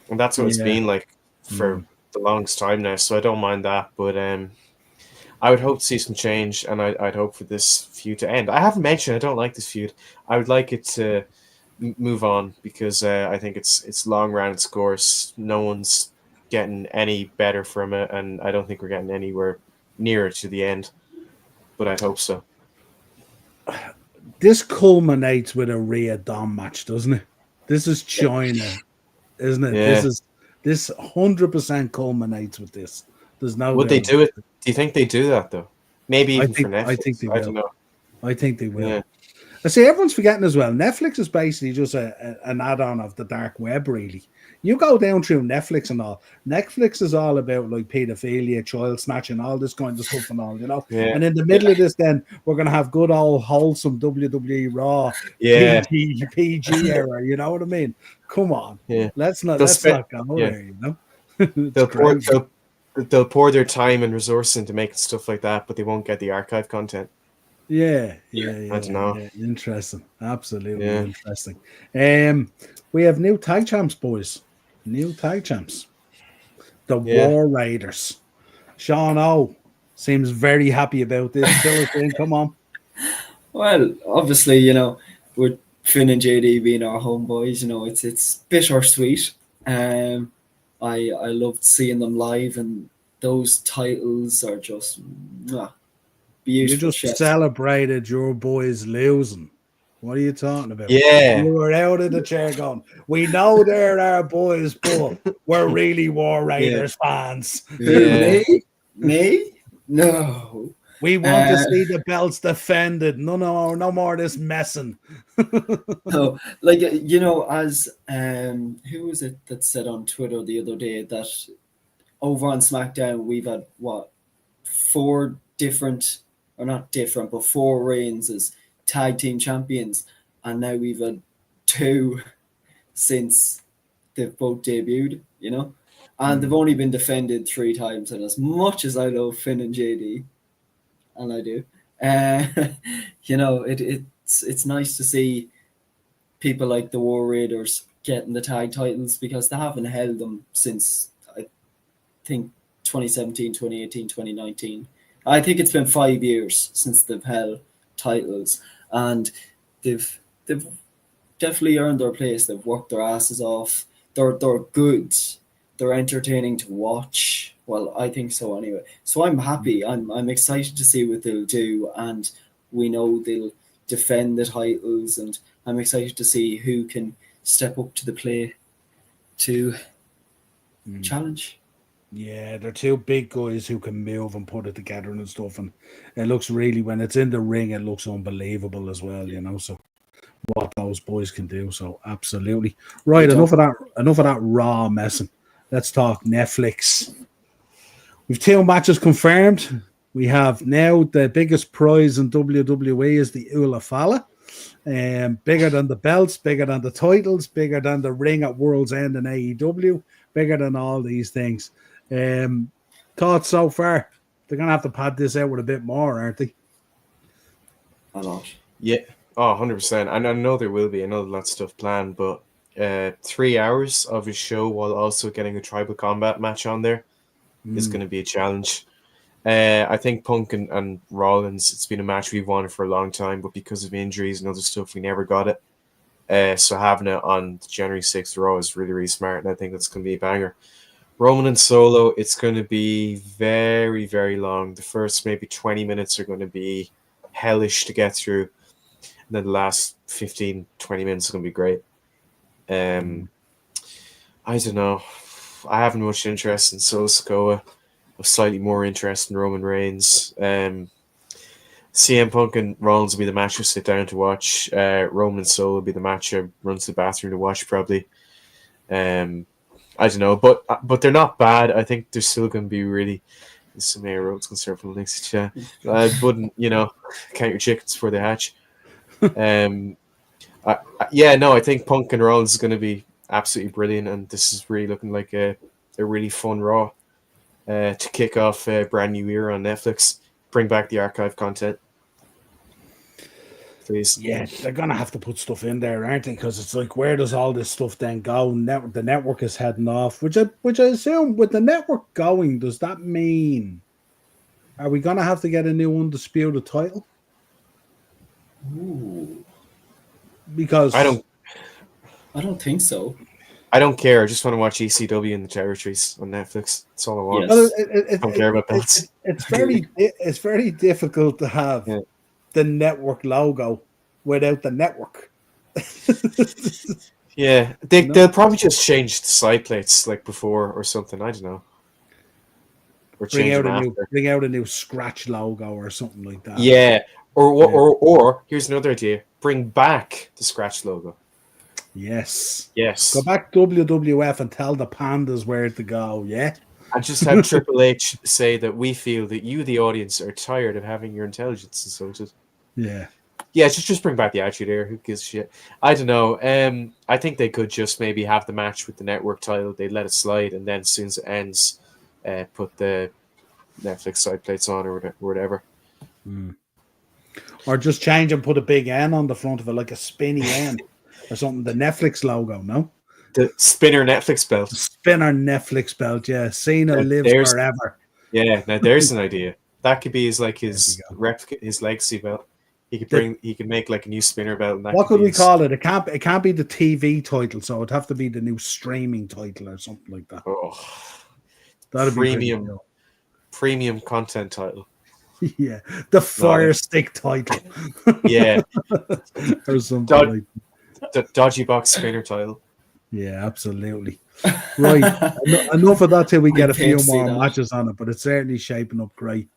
Speaker 3: and that's what it's
Speaker 1: Yeah.
Speaker 3: been like for the longest time now. So I don't mind that, but I would hope to see some change, and I'd hope for this feud to end. I haven't mentioned I don't like this feud. I would like it to move on because I think it's long ran its course. No one's getting any better from it, and I don't think we're getting anywhere nearer to the end. But I'd hope so.
Speaker 1: This culminates with a Rhea Dom match, doesn't it? This is China, isn't it?
Speaker 3: Yeah.
Speaker 1: This 100% culminates with this. There's no
Speaker 3: Would they
Speaker 1: doubt
Speaker 3: do
Speaker 1: about
Speaker 3: it? Do you think they do that though? Maybe
Speaker 1: I
Speaker 3: even for
Speaker 1: think
Speaker 3: Netflix.
Speaker 1: they
Speaker 3: I don't
Speaker 1: will.
Speaker 3: know.
Speaker 1: I think they will.
Speaker 3: Yeah.
Speaker 1: I see everyone's forgetting as well. Netflix is basically just an add-on of the dark web, really. You go down through Netflix and all. Netflix is all about like pedophilia, child snatching, all this kind of stuff and all, you know.
Speaker 3: Yeah.
Speaker 1: And in the middle of this, then we're gonna have good old wholesome WWE Raw
Speaker 3: Yeah.
Speaker 1: PG era. You know what I mean? Come on,
Speaker 3: Yeah.
Speaker 1: let's not go
Speaker 3: yeah.
Speaker 1: there. You know,
Speaker 3: They'll pour their time and resources into making stuff like that, but they won't get the archive content.
Speaker 1: Yeah.
Speaker 3: I don't know.
Speaker 1: Yeah. Interesting. Absolutely
Speaker 3: Yeah.
Speaker 1: interesting. We have new tag champs, boys. New tag champs. The War Raiders. Sean O seems very happy about this. Fill us in. Come on.
Speaker 2: Well, obviously, with Finn and JD being our homeboys, it's bittersweet. I loved seeing them live, and those titles are just
Speaker 1: You
Speaker 2: beautiful.
Speaker 1: just celebrated your boys losing. What are you talking about?
Speaker 3: Yeah.
Speaker 1: You were out of the chair going, we know they're our boys, but we're really War Raiders fans.
Speaker 3: Yeah.
Speaker 2: Me? No.
Speaker 1: We want to see the belts defended. No more of this messing.
Speaker 2: No, like as who was it that said on Twitter the other day that over on SmackDown we've had four different, or not different, but four reigns as tag team champions, and now we've had two since they've both debuted, and they've only been defended 3 times. And as much as I love Finn and JD, and I do, it's nice to see people like the War Raiders getting the tag titles, because they haven't held them since I think 2017, 2018, 2019. I think it's been 5 years since they've held titles, and they've definitely earned their place. They've worked their asses off. They're good. They're entertaining to watch. Well, I think so anyway. So I'm happy. I'm excited to see what they'll do, and we know they'll defend the titles, and I'm excited to see who can step up to the plate to challenge.
Speaker 1: Yeah, they're two big guys who can move and put it together and stuff, and it looks really, when it's in the ring, it looks unbelievable as well, so what those boys can do. So absolutely. Right, enough of that raw messing. Let's talk Netflix. We've 2 matches confirmed. We have now the biggest prize in WWE is the Ula Fala. Bigger than the belts, bigger than the titles, bigger than the ring at World's End and AEW, bigger than all these things. Thoughts so far? They're going to have to pad this out with a bit more, aren't they?
Speaker 2: A lot.
Speaker 3: Yeah. Oh, 100%. And I know there will be. I know that stuff planned, but 3 hours of his show while also getting a tribal combat match on there is going to be a challenge. I think Punk and Rollins, it's been a match we've wanted for a long time, but because of injuries and other stuff, we never got it. So having it on January 6th Raw is really, really smart, and I think that's going to be a banger. Roman and Solo, it's going to be very, very long. The first maybe 20 minutes are going to be hellish to get through, and then the last 15, 20 minutes is going to be great. I don't know. I haven't much interest in Solo Sikoa. Slightly more interest in Roman Reigns. CM Punk and Rollins will be the match you'll sit down to watch. Roman and Soul will be the match I run to the bathroom to watch probably. I don't know, but they're not bad. I think they're still going to be really. Some air roads concerned from the links. Yeah, I wouldn't, count your chickens before they hatch. I think Punk and Rollins is going to be absolutely brilliant, and this is really looking like a really fun Raw to kick off a brand new era on Netflix. Bring back the archive content, please.
Speaker 1: Yeah, they're gonna have to put stuff in there, aren't they? Because it's like, where does all this stuff then go? The network is heading off, which I assume with the network going, does that mean are we gonna have to get a new undisputed title?
Speaker 2: Ooh.
Speaker 1: Because
Speaker 2: I don't think so.
Speaker 3: I don't care. I just want to watch ECW in the territories on Netflix. That's all I want.
Speaker 2: Yes.
Speaker 3: I don't care about belts.
Speaker 1: It's very difficult to have the network logo without the network.
Speaker 3: Yeah, they'll probably just change the side plates like before or something. I don't know. Or
Speaker 1: bring out a new scratch logo or something like that.
Speaker 3: Yeah, or here's another idea: bring back the scratch logo.
Speaker 1: Yes.
Speaker 3: Yes.
Speaker 1: Go back WWF and tell the pandas where to go. Yeah.
Speaker 3: And just have Triple H say that we feel that you, the audience, are tired of having your intelligence insulted.
Speaker 1: Yeah.
Speaker 3: Yeah, just bring back the Attitude Era. Who gives a shit? I don't know. I think they could just maybe have the match with the network title. They'd let it slide, and then as soon as it ends, put the Netflix side plates on or whatever.
Speaker 1: Or just change and put a big N on the front of it, like a spinny N or something. The Netflix logo, no?
Speaker 3: The spinner Netflix belt.
Speaker 1: Spinner Netflix belt, yeah. Cena lives forever.
Speaker 3: Yeah, now there's an idea. That could be his legacy belt. He could make like a new spinner belt. And
Speaker 1: what could we call it? It can't be the TV title, so it'd have to be the new streaming title or something like that.
Speaker 3: Oh,
Speaker 1: that'd
Speaker 3: premium,
Speaker 1: be cool.
Speaker 3: Premium content title.
Speaker 1: Yeah, the Fire Stick title.
Speaker 3: Yeah,
Speaker 1: or something
Speaker 3: the Dodgy Box spinner title.
Speaker 1: Yeah, absolutely. Right, enough of that till we get a few more matches on it, but it's certainly shaping up great.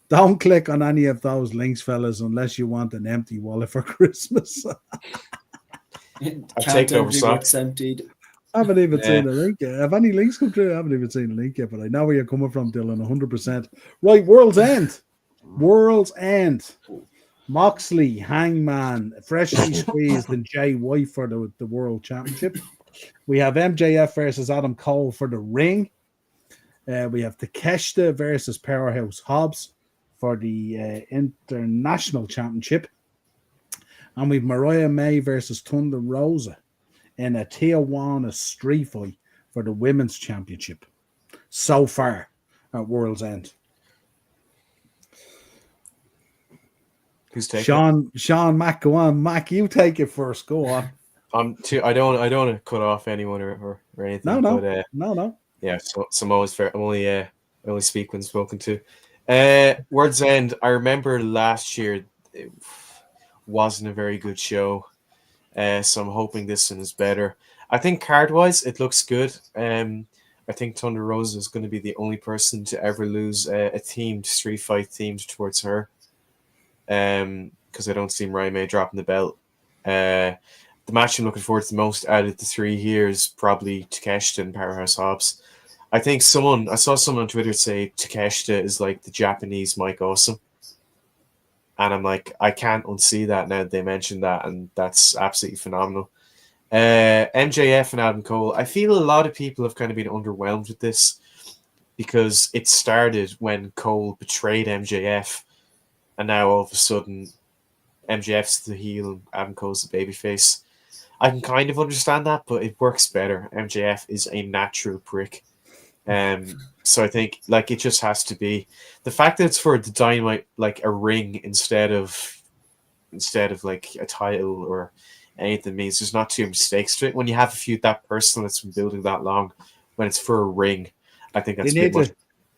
Speaker 1: Don't click on any of those links, fellas, unless you want an empty wallet for Christmas.
Speaker 3: I've taken over socks.
Speaker 2: Emptied.
Speaker 1: I haven't even seen a link yet. Have any links come through? I haven't even seen a link yet, but I know where you're coming from, Dylan, 100%. Right, World's End. World's End. Moxley, Hangman, freshly squeezed, and Jay White for the World Championship. We have MJF versus Adam Cole for the ring. We have Takeshita versus Powerhouse Hobbs for the International Championship. And we've Mariah May versus Thunder Rosa in a Tijuana street fight for the Women's Championship. So far at World's End.
Speaker 3: Who's taking
Speaker 1: Sean Mack, go on. Mac, you take it first. Go on.
Speaker 3: I don't want to cut off anyone or anything.
Speaker 1: No.
Speaker 3: Yeah, so I'm always fair. I only speak when spoken to. World's End. I remember last year it wasn't a very good show, so I'm hoping this one is better. I think card-wise, it looks good. I think Thunder Rosa is going to be the only person to ever lose a themed street fight themed towards her. Because I don't see Mariah May dropping the belt. The match I'm looking forward to the most out of the three here is probably Takeshita and Powerhouse Hobbs. I saw someone on Twitter say Takeshita is like the Japanese Mike Awesome. And I'm like, I can't unsee that now that they mentioned that, and that's absolutely phenomenal. MJF and Adam Cole, I feel a lot of people have kind of been underwhelmed with this because it started when Cole betrayed MJF, and now all of a sudden MJF's the heel and Adam Cole's the babyface. I can kind of understand that, but it works better. MJF is a natural prick. So I think like it just has to be the fact that it's for the Dynamite, like a ring instead of like a title or anything, means there's not too many stakes to it. When you have a feud that personal that's been building that long, when it's for a ring, I think that's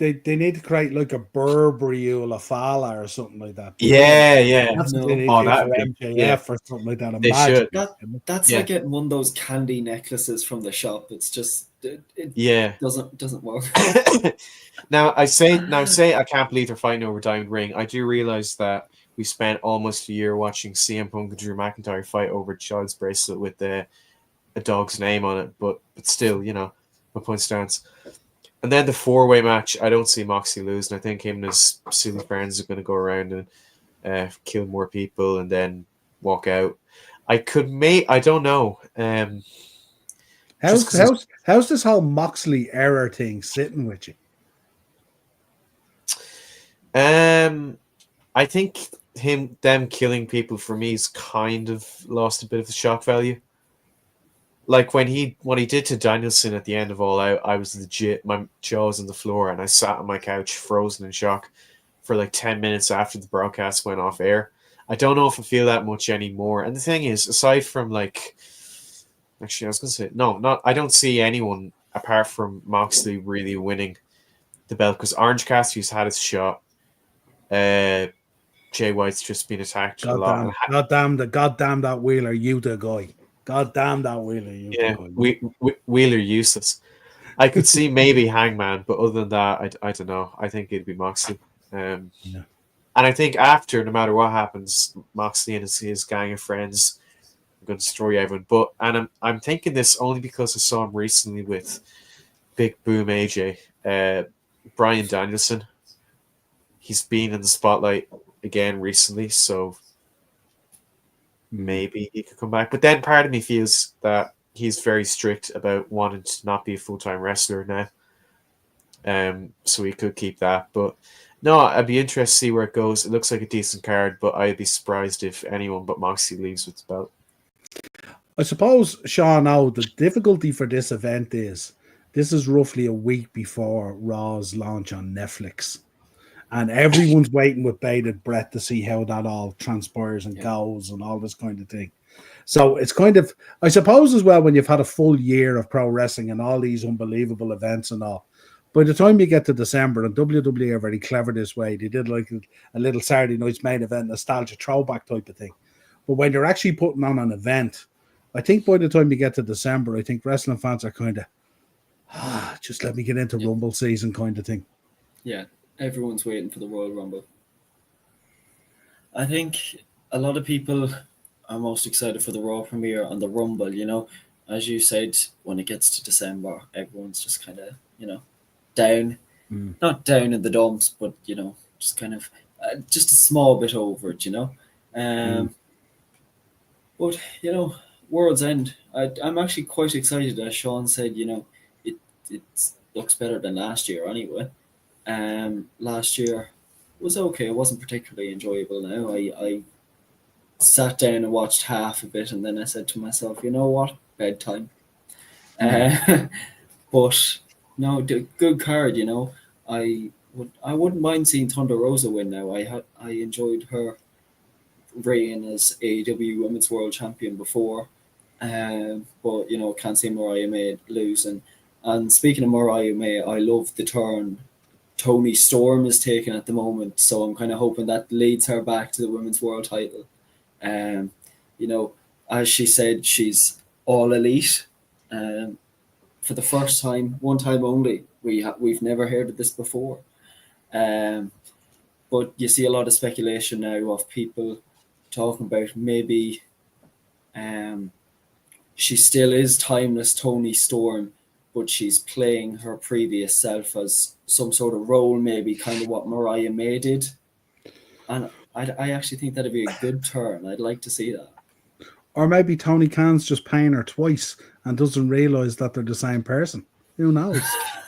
Speaker 1: they need to create like a Burberry Fala or something like that.
Speaker 3: Yeah.
Speaker 1: That's what
Speaker 2: No.
Speaker 1: they need
Speaker 3: Oh,
Speaker 1: to do
Speaker 3: that'd
Speaker 1: for
Speaker 3: be
Speaker 1: MJF or something like that.
Speaker 3: They
Speaker 1: Imagine
Speaker 3: should.
Speaker 2: That's
Speaker 3: Yeah.
Speaker 2: like getting one of those candy necklaces from the shop. It's just it
Speaker 3: Yeah.
Speaker 2: doesn't work.
Speaker 3: Now I can't believe they're fighting over Diamond Ring. I do realize that we spent almost a year watching CM Punk and Drew McIntyre fight over a child's bracelet with a dog's name on it, but still, my point stands. And then the 4-way match, I don't see Moxley losing. I think him and his silly friends are going to go around and kill more people and then walk out. I don't know.
Speaker 1: How's this whole Moxley error thing sitting with you?
Speaker 3: I think them killing people for me has kind of lost a bit of the shock value. Like what he did to Danielson at the end of All Out, I was legit, my jaw was on the floor and I sat on my couch frozen in shock for like 10 minutes after the broadcast went off air. I don't know if I feel that much anymore. And the thing is, aside from actually I was going to say, I don't see anyone apart from Moxley really winning the belt because Orange Cassidy's had his shot. Jay White's just been attacked a lot.
Speaker 1: Goddamn that Wheeler Utah guy. Goddamn that Wheeler Utah guy.
Speaker 3: Wheeler useless. I could see maybe Hangman, but other than that, I don't know. I think it'd be Moxley. And I think after, no matter what happens, Moxley and his gang of friends are going to destroy everyone. But I'm thinking this only because I saw him recently with Big Boom AJ, Bryan Danielson. He's been in the spotlight again recently, so maybe he could come back. But then part of me feels that he's very strict about wanting to not be a full-time wrestler now. So he could keep that. But no, I'd be interested to see where it goes. It looks like a decent card, but I'd be surprised if anyone but Moxley leaves with the belt.
Speaker 1: I suppose, Sean, now the difficulty for this event is this is roughly a week before Raw's launch on Netflix. And everyone's waiting with bated breath to see how that all transpires and goes and all this kind of thing. So it's kind of, I suppose as well, when you've had a full year of pro wrestling and all these unbelievable events and all, by the time you get to December, and WWE are very clever this way, they did like a little Saturday night's main event, nostalgia throwback type of thing. But when you're actually putting on an event, I think by the time you get to December, I think wrestling fans are kind of, just let me get into Rumble season kind of thing.
Speaker 2: Yeah. Everyone's waiting for the Royal Rumble. I think a lot of people are most excited for the Raw premiere and the Rumble, As you said, when it gets to December, everyone's just kind of, down. Not down in the dumps, but, just kind of, just a small bit over it, But, World's End, I'm actually quite excited. As Sean said, it looks better than last year anyway. Last year was okay. It wasn't particularly enjoyable now. I sat down and watched half of it and then I said to myself, you know what? Bedtime. But no, good card, I wouldn't mind seeing Thunder Rosa win now. I enjoyed her reign as AEW Women's World Champion before. But can't see Mariah May lose. And speaking of Mariah May, I love the turn Toni Storm is taking at the moment, so I'm kind of hoping that leads her back to the Women's World title. As she said, she's all elite. For the first time, one time only. We've never heard of this before. But you see a lot of speculation now of people talking about maybe she still is timeless Toni Storm, but she's playing her previous self as some sort of role, maybe kind of what Mariah May did. And I actually think that'd be a good turn. I'd like to see that.
Speaker 1: Or maybe Tony Khan's just paying her twice and doesn't realise that they're the same person. Who knows?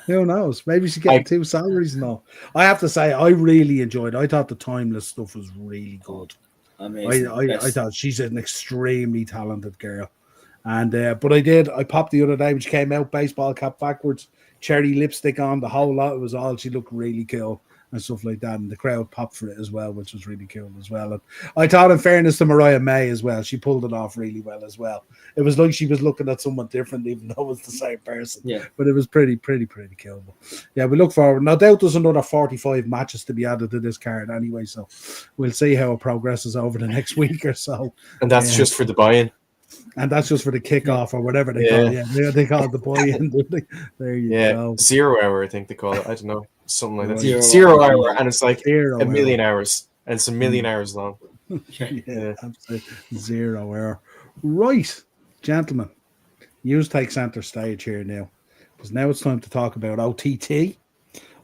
Speaker 1: Who knows? Maybe she's getting two salaries now. I have to say, I really enjoyed it. I thought the Timeless stuff was really good.
Speaker 2: Amazing.
Speaker 1: I thought she's an extremely talented girl. And but I popped the other day when she came out, baseball cap backwards, cherry lipstick on, the whole lot. It was all, she looked really cool. and stuff like that, and the crowd popped for it as well, which was really cool as well. And I thought, in fairness to Mariah May as well, she pulled it off really well as well. It was like she was looking at someone different, even though it was the same person.
Speaker 2: Yeah.
Speaker 1: But it was pretty cool. But yeah, we look forward. No doubt there's another 45 matches to be added to this card anyway, so we'll see how it progresses over the next week or so.
Speaker 3: And that's just for the buy-in.
Speaker 1: And that's just for the kickoff or whatever they call it. Yeah, they call it the buy-in. There you go.
Speaker 3: 0 hour, I think they call it. I don't know. Something like that.
Speaker 2: Zero
Speaker 3: Hour,
Speaker 2: hour.
Speaker 3: and it's like
Speaker 1: 0
Speaker 3: a million
Speaker 1: hour.
Speaker 3: hours. And it's a million hours long.
Speaker 1: Yeah, absolutely. 0 hour. Right, gentlemen. You take center stage here now. Because now it's time to talk about OTT.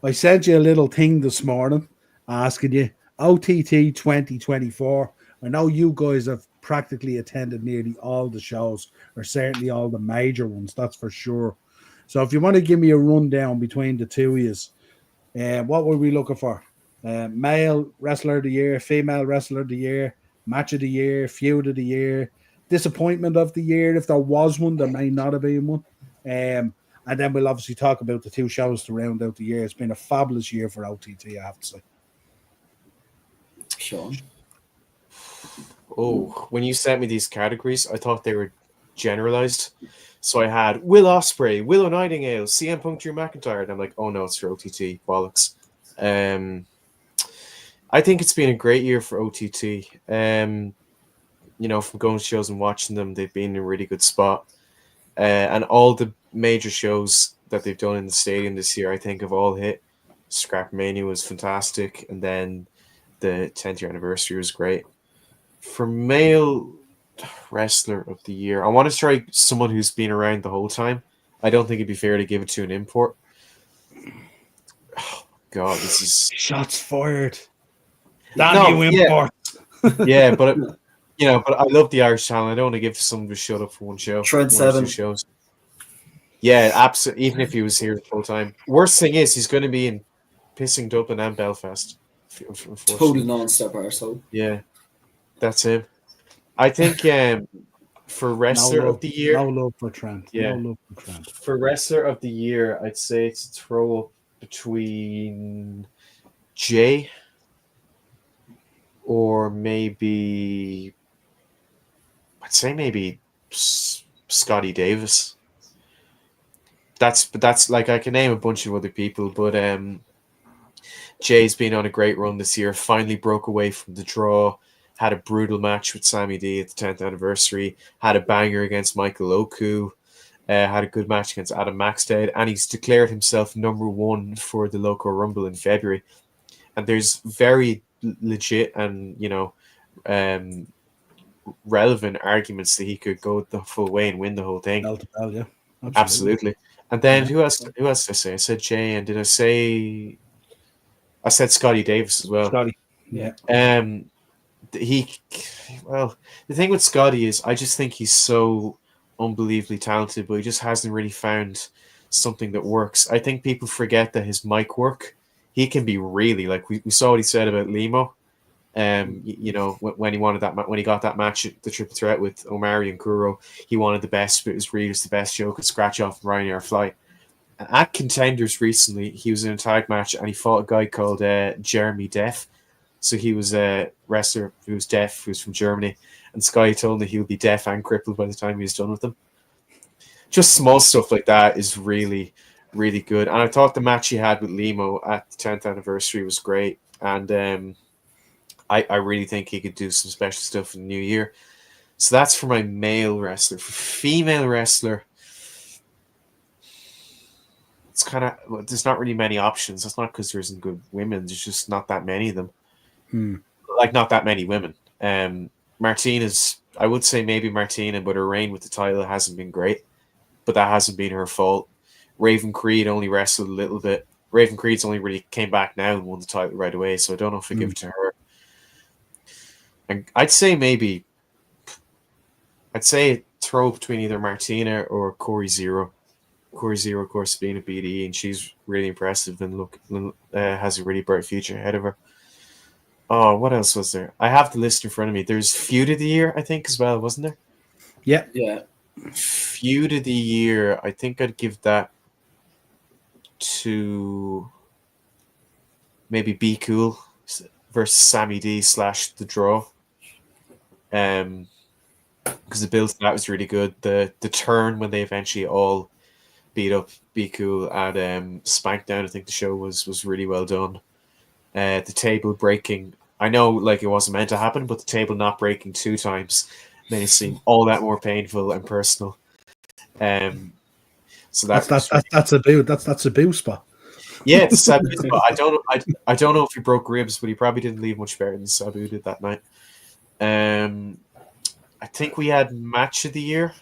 Speaker 1: I sent you a little thing this morning asking you OTT 2024. I know you guys have practically attended nearly all the shows, or certainly all the major ones, that's for sure. So if you want to give me a rundown between the two of you, what were we looking for? Male wrestler of the year, female wrestler of the year, match of the year, feud of the year, disappointment of the year. If there was one, there may not have been one. And then we'll obviously talk about the two shows to round out the year. It's been a fabulous year for OTT, I have to say.
Speaker 2: Sean.
Speaker 3: Oh, when you sent me these categories, I thought they were generalized. So I had Will Ospreay, Willow Nightingale, CM Punk, Drew McIntyre, and I'm like, oh no, it's for OTT. Bollocks. I think it's been a great year for OTT. From going to shows and watching them, they've been in a really good spot. And all the major shows that they've done in the stadium this year, I think, have all hit. Scrapmania was fantastic, and then the 10th year anniversary was great. For male wrestler of the year, I want to try someone who's been around the whole time. I don't think it'd be fair to give it to an import. Oh, God, this is
Speaker 1: shots fired. Damn you, import.
Speaker 3: Yeah, but I love the Irish talent. I don't want to give someone to shut up for one show.
Speaker 2: Trent Seven.
Speaker 3: Shows. Yeah, absolutely. Even if he was here the whole time. Worst thing is he's going to be in pissing Dublin and Belfast.
Speaker 2: Total non-stop arsehole.
Speaker 3: Yeah, that's him. I think for wrestler of the year,
Speaker 1: no love for Trent.
Speaker 3: Yeah,
Speaker 1: no love for Trent.
Speaker 3: For wrestler of the year, I'd say it's a throw up between Jay or maybe Scotty Davis. That's like, I can name a bunch of other people, but Jay's been on a great run this year. Finally broke away from the draw. Had a brutal match with Sammy D at the 10th anniversary. Had a banger against Michael Oku. Had a good match against Adam Maxted. And he's declared himself number one for the local Rumble in February. And there's very legit and, relevant arguments that he could go the full way and win the whole thing.
Speaker 1: Yeah.
Speaker 3: Absolutely. And then who else did I say? I said Jay, and I said Scotty Davis as well.
Speaker 1: Scotty. Yeah.
Speaker 3: The thing with Scotty is I just think he's so unbelievably talented, but he just hasn't really found something that works. I think people forget that his mic work, he can be really, like we saw what he said about Limo. When he wanted that, when he got that match, the triple threat with Omari and Kuro, he wanted the best, but it was really just the best show could scratch off Ryanair Flight. And at Contenders recently, he was in a tag match and he fought a guy called Jeremy Deaf. So he was a wrestler who was deaf, who was from Germany, and Sky told me he would be deaf and crippled by the time he was done with them. Just small stuff like that is really, really good. And I thought the match he had with Limo at the 10th anniversary was great. And I really think he could do some special stuff in the new year. So that's for my male wrestler. For female wrestler, it's kind of, there's not really many options. That's not because there isn't good women. There's just not that many of them. Like, not that many women. Martina's, I would say maybe Martina, but her reign with the title hasn't been great. But that hasn't been her fault. Raven Creed only wrestled a little bit. Raven Creed's only really came back now and won the title right away, so I don't know if I give it to her. And I'd say throw between either Martina or Corey Zero. Corey Zero, of course, being a BDE, and she's really impressive and has a really bright future ahead of her. Oh, what else was there? I have the list in front of me. There's Feud of the Year, I think, as well, wasn't there?
Speaker 2: Yeah.
Speaker 3: Feud of the Year, I think I'd give that to maybe Be Cool versus Sammy D / the draw. Because the build to that was really good. The turn when they eventually all beat up Be Cool at SmackDown, I think the show was really well done. The table breaking, I know like it wasn't meant to happen, but the table not breaking 2 times made it seem all that more painful and personal. So
Speaker 1: That's a boo. That's a boo spot.
Speaker 3: Yeah, it's Sabu. But I don't know if he broke ribs, but he probably didn't leave much better than Sabu did that night. I think we had match of the year.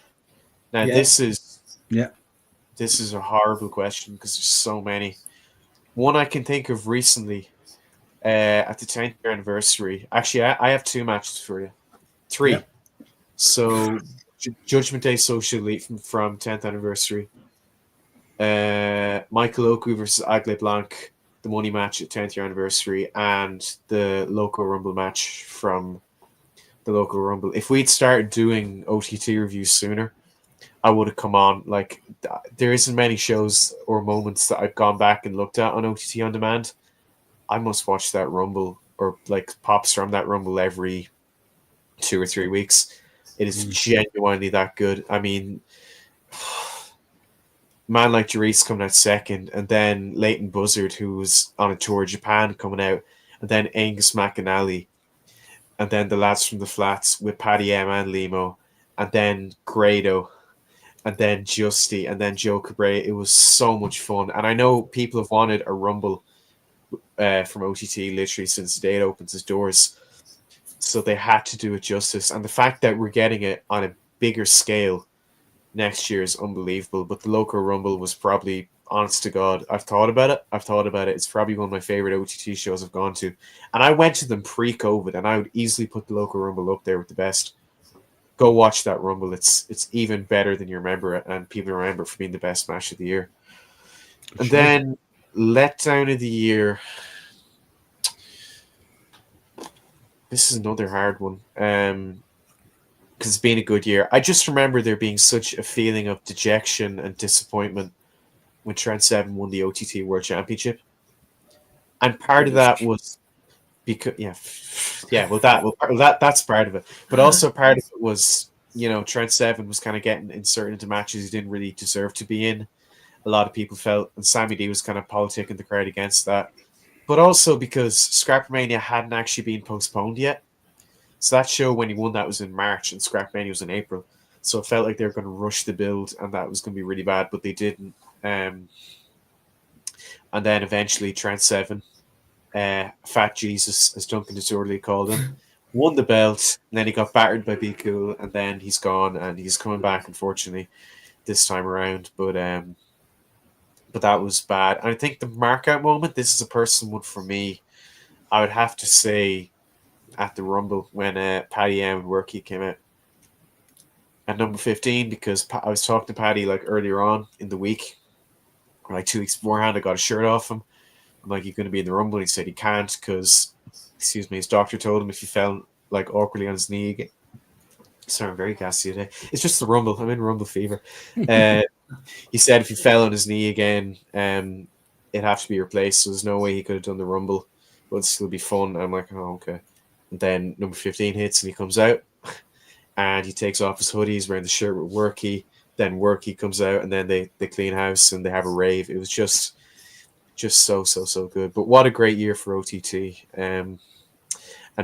Speaker 3: Now this is a horrible question because there's so many. One I can think of recently, at the 10th year anniversary. Actually, I have 2 matches for you. 3. Yep. So Judgment Day Social Elite from 10th anniversary. Michael Oku versus Agle Blanc, the money match at 10th year anniversary, and the Local Rumble match from the Local Rumble. If we'd started doing OTT reviews sooner, I would have come on. Like, there isn't many shows or moments that I've gone back and looked at on OTT On Demand. I must watch that Rumble or like pops from that Rumble every 2 or 3 weeks. It is genuinely that good. I mean, man like Jerice coming out second, and then Leighton Buzzard, who was on a tour of Japan, coming out, and then Angus McAnally, and then the lads from the Flats with Paddy M and Limo, and then Grado, and then Justy, and then Joe Cabrera. It was so much fun. And I know people have wanted a Rumble from OTT literally since the day it opens its doors. So they had to do it justice. And the fact that we're getting it on a bigger scale next year is unbelievable. But the Local Rumble was probably, honest to God, I've thought about it. It's probably one of my favorite OTT shows I've gone to. And I went to them pre-COVID, and I would easily put the Local Rumble up there with the best. Go watch that Rumble. It's even better than you remember it, and people remember it for being the best match of the year. And then letdown of the year. This is another hard one. Because it's been a good year. I just remember there being such a feeling of dejection and disappointment when Trent Seven won the OTT World Championship. And part of that was because that's part of it. But also part of it was, Trent Seven was kind of getting inserted into matches he didn't really deserve to be in. A lot of people felt, and Sammy D was kind of politicking the crowd against that. But also because Scrapmania hadn't actually been postponed yet. So that show, when he won, that was in March, and Scrapmania was in April. So it felt like they were going to rush the build, and that was going to be really bad, but they didn't. And then eventually Trent Seven, Fat Jesus, as Duncan Disorderly called him, won the belt, and then he got battered by Be Cool, and then he's gone, and he's coming back, unfortunately, this time around. But that was bad. And I think the markout moment, this is a personal one for me. I would have to say at the Rumble when Paddy M and Worky came out at number 15, because I was talking to Paddy like earlier on in the week, like 2 weeks beforehand. I got a shirt off him. I'm like, "You're going to be in the Rumble?" And he said he can't because, his doctor told him if he fell like awkwardly on his knee again. Sorry, I'm very gassy today. It's just the Rumble. I'm in Rumble fever. He said if he fell on his knee again, it'd have to be replaced. So there's no way he could have done the Rumble, but it'd still be fun. I'm like, oh, okay. And then number 15 hits and he comes out, and he takes off his hoodie. He's wearing the shirt with Worky. Then Worky comes out, and then they clean house and they have a rave. It was just so good. But what a great year for OTT. And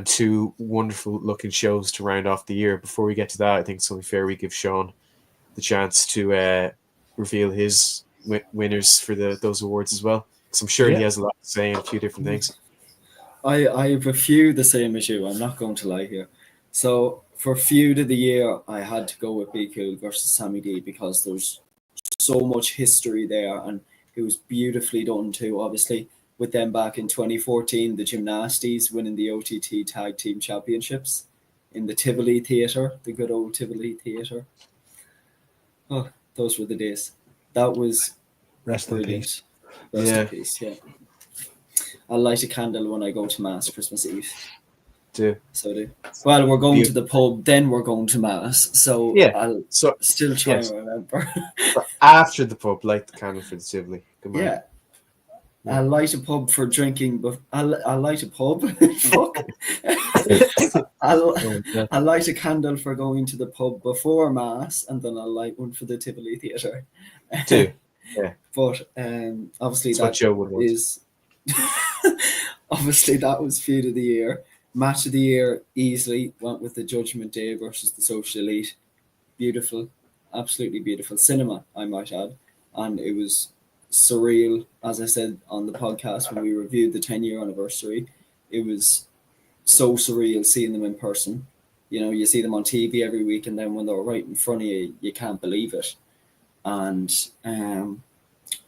Speaker 3: 2 wonderful looking shows to round off the year. Before we get to that, I think it's only fair we give Sean the chance to reveal his winners for those awards as well, because I'm sure he has a lot to say on a few different things.
Speaker 2: I have a few the same as you. I'm not going to lie here. So for feud of the year, I had to go with Be Cool versus Sammy D, because there's so much history there, and it was beautifully done too, obviously, with them back in 2014, the Gymnasties winning the OTT Tag Team Championships in the Tivoli Theatre, the good old Tivoli Theatre. Oh, those were the days. That was
Speaker 1: Rest in peace.
Speaker 2: Rest in peace, yeah. I'll light a candle when I go to Mass Christmas Eve.
Speaker 3: Do.
Speaker 2: Well, we're going to the pub, then we're going to Mass. So I'll still try to remember.
Speaker 3: After the pub, light the candle for the Tivoli.
Speaker 2: Yeah. I light a pub for drinking, but I light a pub. Fuck. I light a candle for going to the pub before mass, and then I light one for the Tivoli Theatre.
Speaker 3: Too. Yeah.
Speaker 2: But obviously
Speaker 3: That's what Joe would want.
Speaker 2: is obviously that was feud of the year. Match of the year easily went with the Judgment Day versus the Social Elite. Beautiful, absolutely beautiful cinema, I might add, and it was surreal. As I said on the podcast when we reviewed the 10-year anniversary, it was so surreal seeing them in person. You know, you see them on TV every week, and then when they're right in front of you, you can't believe it. And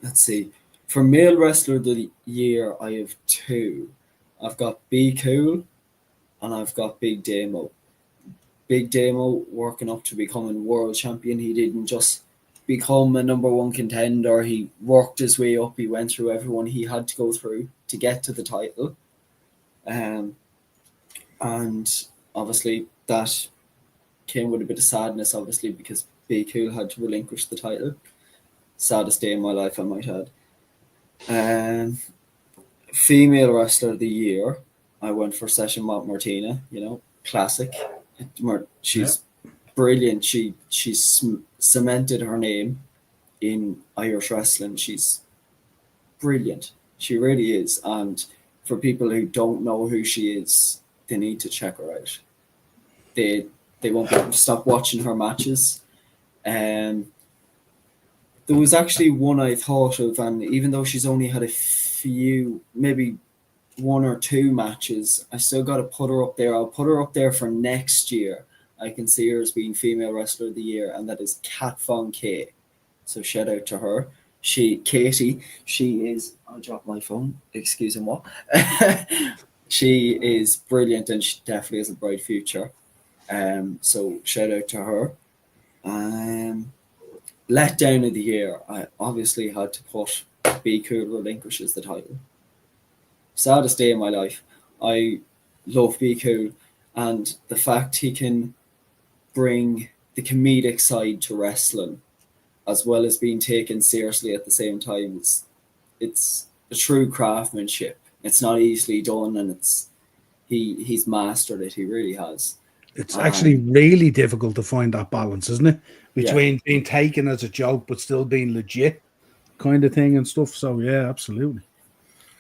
Speaker 2: let's see, for male wrestler of the year, I have two. I've got Be Cool, and I've got Big Damo. Big Damo working up to becoming world champion. He didn't just become a number one contender. He worked his way up. He went through everyone he had to go through to get to the title. And obviously that came with a bit of sadness, obviously, because Be Cool had to relinquish the title. Saddest day in my life, I might add. Female wrestler of the year, I went for Session Martina, you know, classic. She's brilliant. She's cemented her name in Irish wrestling. She's brilliant. She really is. And for people who don't know who she is, they need to check her out. They won't be able to stop watching her matches. There was actually one I thought of, and even though she's only had a few, maybe one or two matches, I still got to put her up there. I'll put her up there for next year. I can see her as being female wrestler of the year, and that is Kat Von K. So shout out to her. Katie, she is, I'll drop my phone, excuse me what. She is brilliant, and she definitely has a bright future. So shout out to her. Letdown of the year, I obviously had to put Be Cool relinquishes the title. Saddest day in my life. I love Be Cool, and the fact he can bring the comedic side to wrestling as well as being taken seriously at the same time, it's a true craftsmanship. It's not easily done, and he's mastered it. He really has.
Speaker 1: It's actually really difficult to find that balance, isn't it? Between being taken as a joke but still being legit kind of thing and stuff. So yeah, absolutely.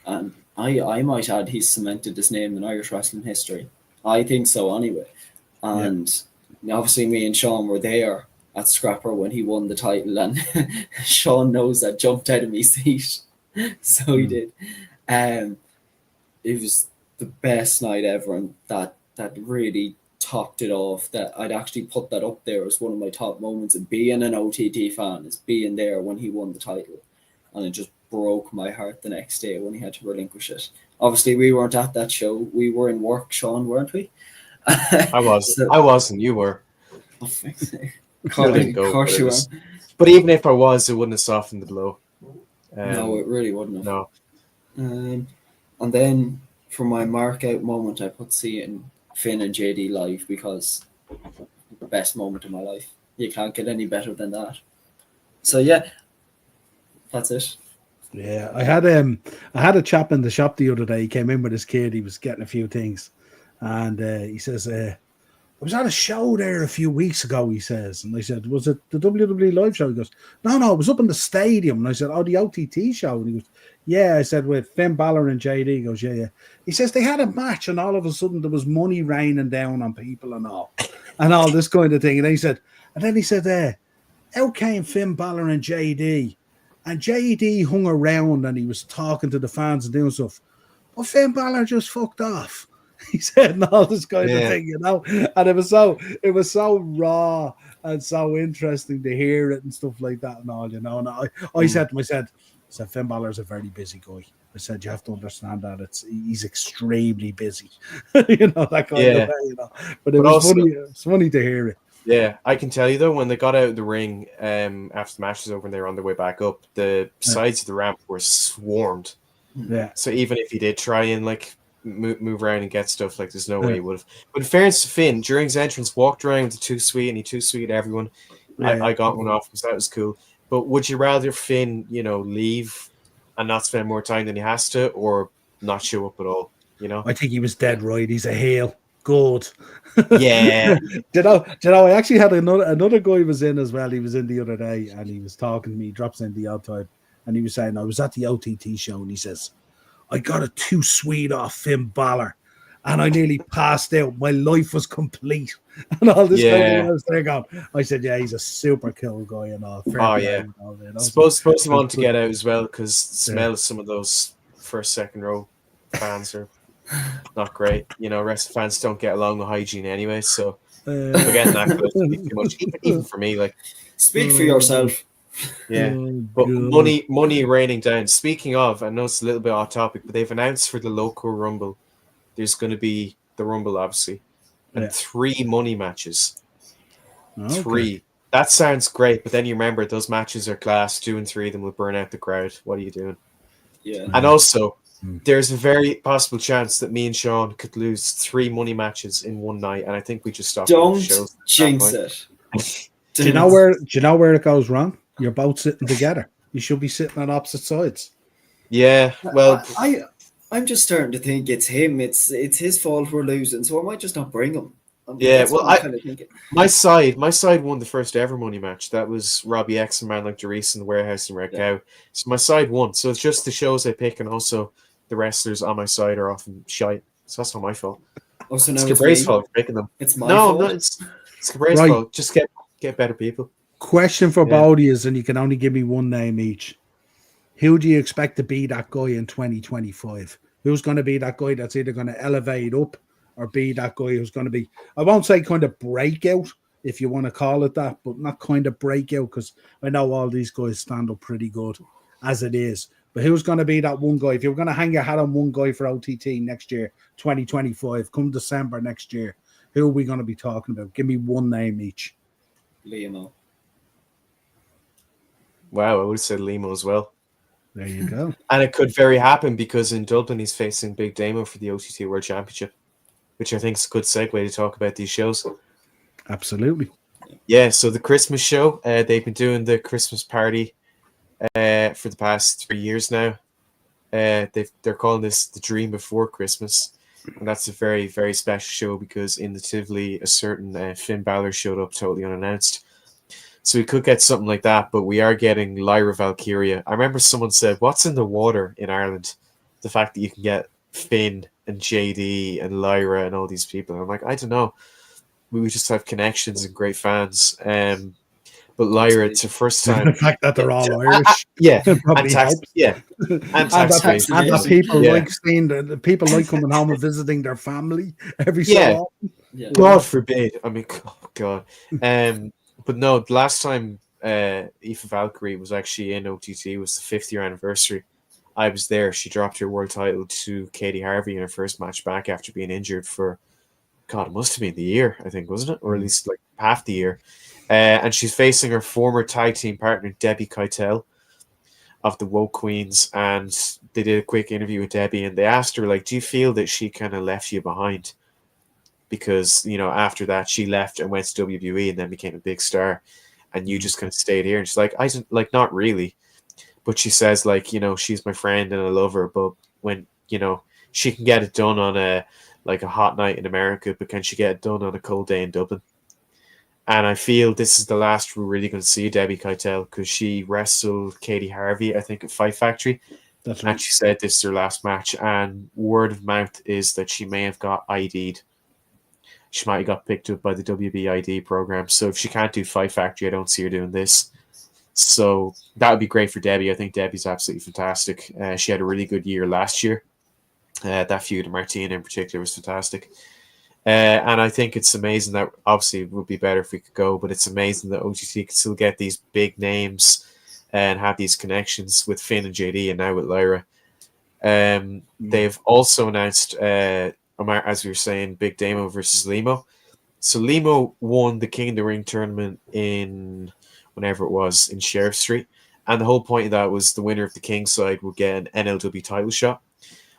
Speaker 2: And I might add he's cemented his name in Irish wrestling history. I think so anyway. And obviously me and Sean were there at Scrapper when he won the title, and Sean knows that, jumped out of my seat. So he did. It was the best night ever, and that really topped it off. That I'd actually put that up there as one of my top moments of being an OTT fan, is being there when he won the title. And it just broke my heart the next day when he had to relinquish it. Obviously, we weren't at that show. We were in work, Sean, weren't we?
Speaker 3: I wasn't. You were.
Speaker 2: Oh, of course you were.
Speaker 3: But even if I was, it wouldn't have softened the blow.
Speaker 2: No, it really wouldn't have.
Speaker 3: No.
Speaker 2: And then for my mark out moment, I put seeing Finn and JD live, because the best moment of my life. You can't get any better than that. So yeah, that's it.
Speaker 1: Yeah, I had a chap in the shop the other day. He came in with his kid. He was getting a few things, and he says, "I was at a show there a few weeks ago." He says, and I said, "Was it the WWE live show?" He goes, "No, it was up in the stadium." And I said, "Oh, the OTT show." And he goes, "Yeah." I said, "With Finn Balor and JD." He goes, "Yeah." He says they had a match, and all of a sudden there was money raining down on people and all this kind of thing. And then he said, "Out came Finn Balor and JD." And JD hung around and he was talking to the fans and doing stuff. But Finn Balor just fucked off. He said, and all this kind of thing, you know. And it was so raw and so interesting to hear it and stuff like that and all, you know. And I said to him, I said, Finn Balor's a very busy guy. I said, you have to understand that he's extremely busy. You know, that kind of way, you know. But it was funny. It's funny to hear it.
Speaker 3: Yeah, I can tell you though, when they got out of the ring after the match was over and they were on their way back up, the sides of the ramp were swarmed.
Speaker 1: Yeah.
Speaker 3: So even if he did try and like move around and get stuff, like there's no way he would have. But in fairness to Finn, during his entrance, walked around with the too sweet, and he too sweet everyone. I got one off because that was cool. But would you rather Finn, you know, leave and not spend more time than he has to, or not show up at all. You know?
Speaker 1: I think he was dead right. He's a heel. Good.
Speaker 3: Yeah.
Speaker 1: Do you know, I actually had another guy was in as well. He was in the other day and he was talking to me. He drops in the odd time and he was saying, I was at the OTT show and he says, I got it too sweet off Finn Balor and I nearly passed out. My life was complete. And all this kind of was there going. I said, yeah, he's a super cool guy and all.
Speaker 3: Yeah. Suppose he wanted to get out as well because smell some of those first, second row fans are not great. You know, wrestling fans don't get along with hygiene anyway, so forgetting that could be too much, even for me. Like,
Speaker 2: speak for yourself.
Speaker 3: Yeah, but money raining down. Speaking of, I know it's a little bit off topic, but they've announced for the local Rumble, there's going to be the Rumble, obviously, and 3 money matches. Okay. 3. That sounds great, but then you remember those matches are class. 2 and 3 of them will burn out the crowd. What are you doing?
Speaker 2: Yeah,
Speaker 3: and also. There's a very possible chance that me and Sean could lose 3 money matches in one night, and I think we just stop.
Speaker 2: Don't jinx it.
Speaker 1: Do you know where it goes wrong? You're both sitting together. You should be sitting on opposite sides.
Speaker 3: Yeah, well,
Speaker 2: I'm just starting to think it's him. It's his fault we're losing, so I might just not bring him. My side won the first ever money match. That was Robbie X and Man Like Doris in the warehouse in Red Cow. So my side won. So it's just the shows I pick, and also the wrestlers on my side are often shite. So that's not my fault. Oh, so now
Speaker 3: it's Cabrera's fault for picking them.
Speaker 2: It's my fault.
Speaker 3: No, it's Cabrera's fault. Just get better people.
Speaker 1: Question for both of you, and you can only give me one name each. Who do you expect to be that guy in 2025? Who's going to be that guy that's either going to elevate up or be that guy who's going to be, I won't say kind of breakout, if you want to call it that, but not kind of breakout, because I know all these guys stand up pretty good as it is. But who's going to be that one guy? If you're going to hang your hat on one guy for OTT next year, 2025, come December next year, who are we going to be talking about? Give me one name each.
Speaker 2: Limo.
Speaker 3: Wow, I would have said Limo as well.
Speaker 1: There you go.
Speaker 3: And it could very happen because in Dublin he's facing Big Damo for the OTT World Championship, which I think is a good segue to talk about these shows.
Speaker 1: Absolutely.
Speaker 3: Yeah, so the Christmas show, they've been doing the Christmas party for the past 3 years now. They're calling this the Dream Before Christmas, and that's a very, very special show because in the Tivoli, a certain Finn Balor showed up totally unannounced. So we could get something like that, but we are getting Lyra Valkyria. I remember someone said, what's in the water in Ireland? The fact that you can get Finn and JD and Lyra and all these people. And I'm like, I don't know. We just have connections and great fans. But Lyra, it's the first time.
Speaker 1: The fact that they're all Irish.
Speaker 3: Yeah.
Speaker 1: Probably helps.
Speaker 3: Yeah. And
Speaker 1: that people like seeing the people like coming home and visiting their family every so often.
Speaker 3: Yeah. God forbid. I mean, God. But no, the last time Aoife Valkyrie was actually in OTT was the 5th year anniversary. I was there. She dropped her world title to Katie Harvey in her first match back after being injured for, God, it must have been the year, I think, wasn't it? Or at least like half the year. And she's facing her former tag team partner, Debbie Keitel of the Woke Queens. And they did a quick interview with Debbie and they asked her, like, do you feel that she kind of left you behind? Because, you know, after that, she left and went to WWE and then became a big star. And you just kind of stayed here. And she's like, I didn't, like, not really. But she says, like, you know, she's my friend and I love her. But when, you know, she can get it done on a hot night in America, but can she get it done on a cold day in Dublin? And I feel this is the last we're really going to see Debbie Keitel because she wrestled Katie Harvey, I think, at Fight Factory.
Speaker 1: That's right.
Speaker 3: And she said this is her last match. And word of mouth is that she may have got ID'd. She might have got picked up by the WB ID program. So if she can't do Fight Factory, I don't see her doing this. So that would be great for Debbie. I think Debbie's absolutely fantastic. She had a really good year last year. That feud with Martina in particular was fantastic. And I think it's amazing that obviously it would be better if we could go, but it's amazing that OTT can still get these big names and have these connections with Finn and JD and now with Lyra. They've also announced, as we were saying, Big Damo versus Limo. So Limo won the King of the Ring tournament in whenever it was in Sheriff Street. And the whole point of that was the winner of the King side would get an NLW title shot.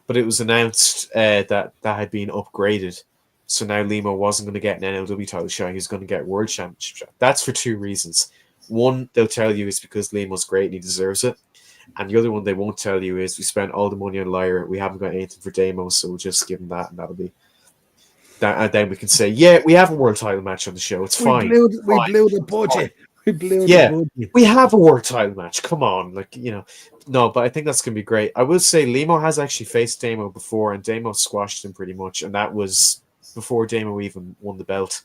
Speaker 3: But it was announced that had been upgraded. So now Limo wasn't going to get an NLW title shot. He was going to get World Championship shot. That's for 2 reasons. One, they'll tell you it's because Limo's great and he deserves it. And the other one they won't tell you is we spent all the money on Liar. We haven't got anything for Damo, so we'll just give him that, and that'll be that. And then we can say, yeah, we have a world title match on the show. It's fine.
Speaker 1: We blew the budget. We blew
Speaker 3: Yeah,
Speaker 1: the budget.
Speaker 3: we have a world title match. Come on, like, you know. No, but I think that's gonna be great. I will say Limo has actually faced Damo before, and Damo squashed him pretty much, and that was before Damo even won the belt.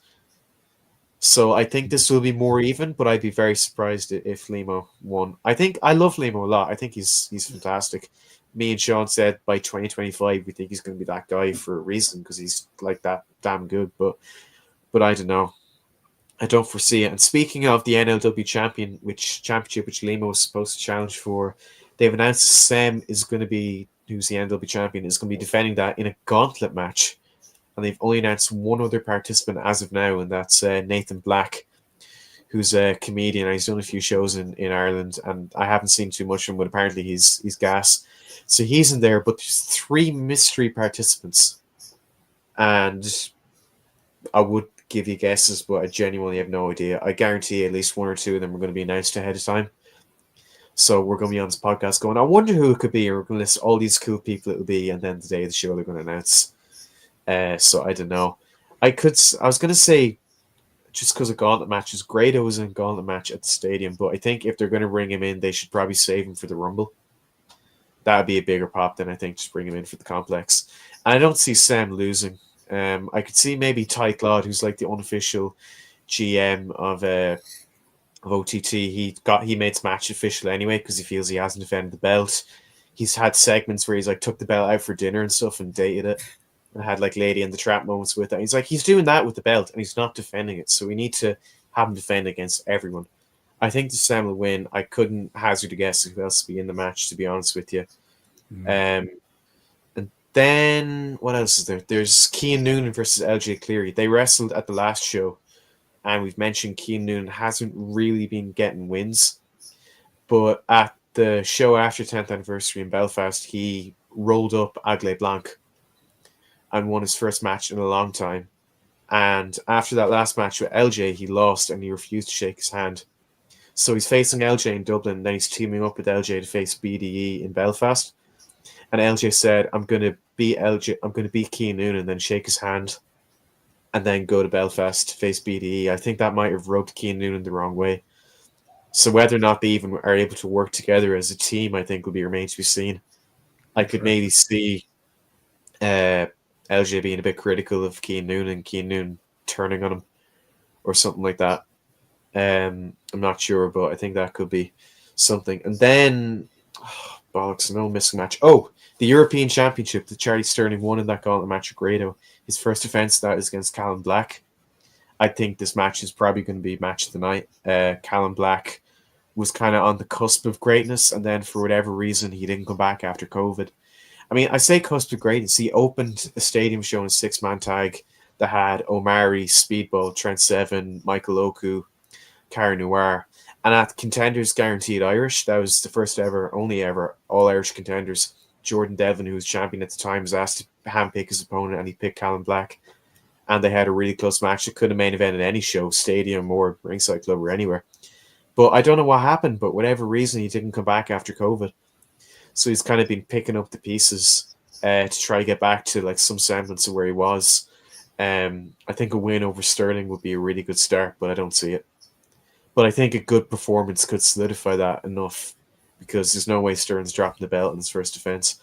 Speaker 3: So I think this will be more even, but I'd be very surprised if Limo won. I love Limo a lot. I think he's fantastic. Me and Sean said by 2025 we think he's going to be that guy for a reason, because he's like that damn good. But I don't know. I don't foresee it. And speaking of the NLW championship, which Limo was supposed to challenge for, they've announced Sam is going to be, who's the NLW champion, is going to be defending that in a gauntlet match. And they've only announced one other participant as of now, and that's Nathan Black, who's a comedian. He's done a few shows in Ireland, and I haven't seen too much of him, but apparently he's gas. So he's in there, but there's 3 mystery participants. And I would give you guesses, but I genuinely have no idea. I guarantee at least 1 or 2 of them are going to be announced ahead of time. So we're going to be on this podcast going, I wonder who it could be, and we're going to list all these cool people it will be, and then the day of the show they're going to announce. So I don't know. I was going to say, just because of gauntlet matches, Grado was in a gauntlet match at the stadium, but I think if they're going to bring him in, they should probably save him for the Rumble. That would be a bigger pop than I think just bring him in for the complex. And I don't see Sam losing. I could see maybe Ty Claude, who's like the unofficial GM of OTT. He made his match official anyway because he feels he hasn't defended the belt. He's had segments where he's like took the belt out for dinner and stuff and dated it. And had like Lady in the Trap moments with it. He's like, he's doing that with the belt and he's not defending it. So we need to have him defend against everyone. I think the Sam will win. I couldn't hazard a guess who else will be in the match, to be honest with you. And then what else is there? There's Cian Noonan versus LJ Cleary. They wrestled at the last show, and we've mentioned Cian Noonan hasn't really been getting wins. But at the show after 10th anniversary in Belfast, he rolled up Agle Blanc and won his first match in a long time. And after that last match with LJ, he lost and he refused to shake his hand. So he's facing LJ in Dublin, and then he's teaming up with LJ to face BDE in Belfast. And LJ said, I'm going to beat Cian Noonan and then shake his hand and then go to Belfast to face BDE. I think that might have rubbed Cian Noonan the wrong way. So whether or not they even are able to work together as a team, I think will be remains to be seen. I could maybe see LJ being a bit critical of Cian Noonan turning on him or something like that. I'm not sure, but I think that could be something. And then, bollocks, no missing match. Oh, the European Championship that Charlie Sterling won in that gauntlet match with Grado. His first defense that is against Callum Black. I think this match is probably going to be match of the night. Callum Black was kind of on the cusp of greatness, and then for whatever reason, he didn't come back after COVID. I mean, I say cusp of greatness. He opened a stadium show in 6-man tag that had Omari, Speedball, Trent Seven, Michael Oku, Cara Noir. And at Contenders Guaranteed Irish, that was the first ever, only ever, all-Irish Contenders. Jordan Devlin, who was champion at the time, was asked to handpick his opponent, and he picked Callum Black. And they had a really close match. It could have main evented any show, stadium or ringside club or anywhere. But I don't know what happened, but whatever reason, he didn't come back after COVID. So he's kind of been picking up the pieces to try to get back to like some semblance of where he was. I think a win over Sterling would be a really good start, but I don't see it. But I think a good performance could solidify that enough, because there's no way Sterling's dropping the belt in his first defense.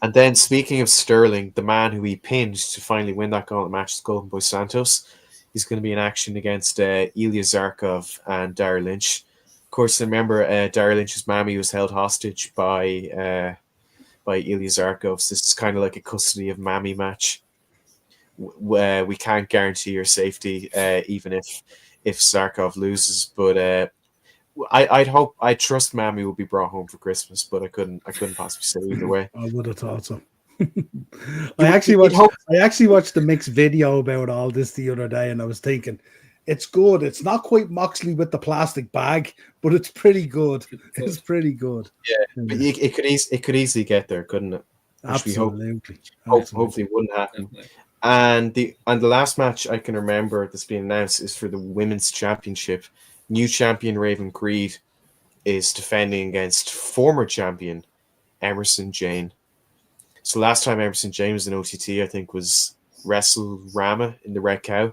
Speaker 3: And then speaking of Sterling, the man who he pinned to finally win that gauntlet match is Golden Boy Santos. He's going to be in action against Ilya Zarkov and Dara Lynch. Of course, remember Dara Lynch's mammy was held hostage by Ilya Zarkov. So this is kind of like a custody of mammy match. We can't guarantee your safety, even if Zarkov loses. But I trust mammy will be brought home for Christmas, but I couldn't possibly say either way.
Speaker 1: I would have thought so. I actually watched the mixed video about all this the other day, and I was thinking, it's good. It's not quite Moxley with the plastic bag, but it's pretty good. It's pretty good.
Speaker 3: Yeah, but it could easily get there, couldn't it?
Speaker 1: Absolutely.
Speaker 3: Hopefully it wouldn't happen. And the last match I can remember that's being announced is for the women's championship. New champion Raven Creed is defending against former champion Emerson Jane. So last time Emerson Jane was in OTT, I think, was Wrestle Rama in the Red Cow.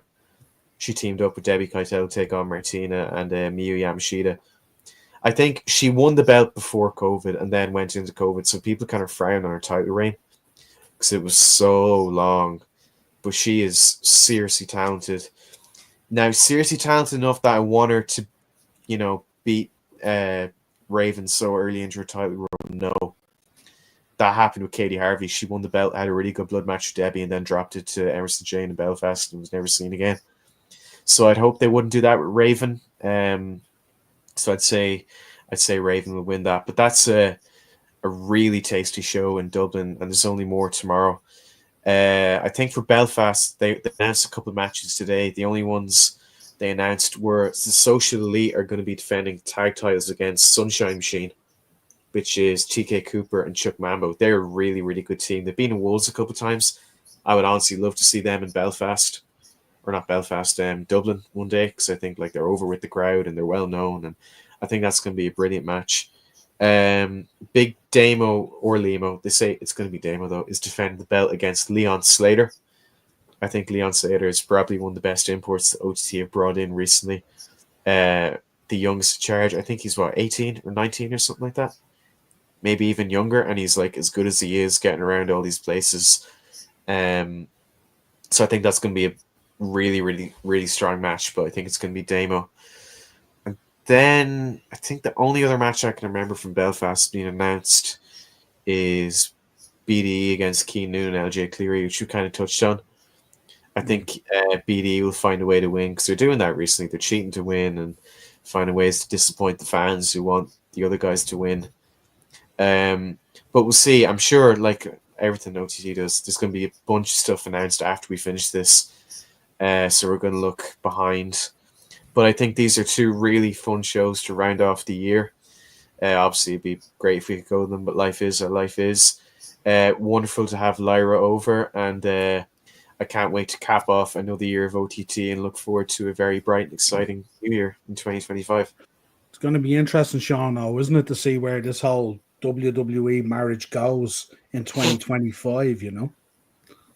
Speaker 3: She teamed up with Debbie Keitel to take on Martina and Miyu Yamashita. I think she won the belt before COVID and then went into COVID, so people kind of frowned on her title reign because it was so long. But she is seriously talented. Now, seriously talented enough that I want her to, beat Raven so early into her title run. No. That happened with Katie Harvey. She won the belt, had a really good blood match with Debbie, and then dropped it to Emerson Jane in Belfast and was never seen again. So I'd hope they wouldn't do that with Raven. So I'd say Raven will win that. But that's a really tasty show in Dublin, and there's only more tomorrow. I think for Belfast, they announced a couple of matches today. The only ones they announced were the Social Elite are going to be defending tag titles against Sunshine Machine, which is TK Cooper and Chuck Mambo. They're a really, really good team. They've been in Wolves a couple of times. I would honestly love to see them in Belfast. Or not Belfast, Dublin one day, because I think they're over with the crowd and they're well known, and I think that's going to be a brilliant match. Big Damo or Limo, they say it's going to be Damo though, is defending the belt against Leon Slater. I think Leon Slater is probably one of the best imports that OTT have brought in recently. The youngest in charge, I think he's 18 or 19 or something like that, maybe even younger, and he's as good as he is getting around all these places. So I think that's going to be a really, really, really strong match, but I think it's going to be Damo. And then I think the only other match I can remember from Belfast being announced is BDE against Keen Noon and LJ Cleary, which we kind of touched on. I think BDE will find a way to win because they're doing that recently. They're cheating to win and finding ways to disappoint the fans who want the other guys to win. But we'll see. I'm sure, everything OTT does, there's going to be a bunch of stuff announced after we finish this. So we're going to look behind. But I think these are two really fun shows to round off the year. Obviously, it'd be great if we could go to them, but life is what life is. Wonderful to have Lyra over, and I can't wait to cap off another year of OTT and look forward to a very bright and exciting new year in 2025.
Speaker 1: It's going to be interesting, Sean, isn't it, to see where this whole WWE marriage goes in 2025,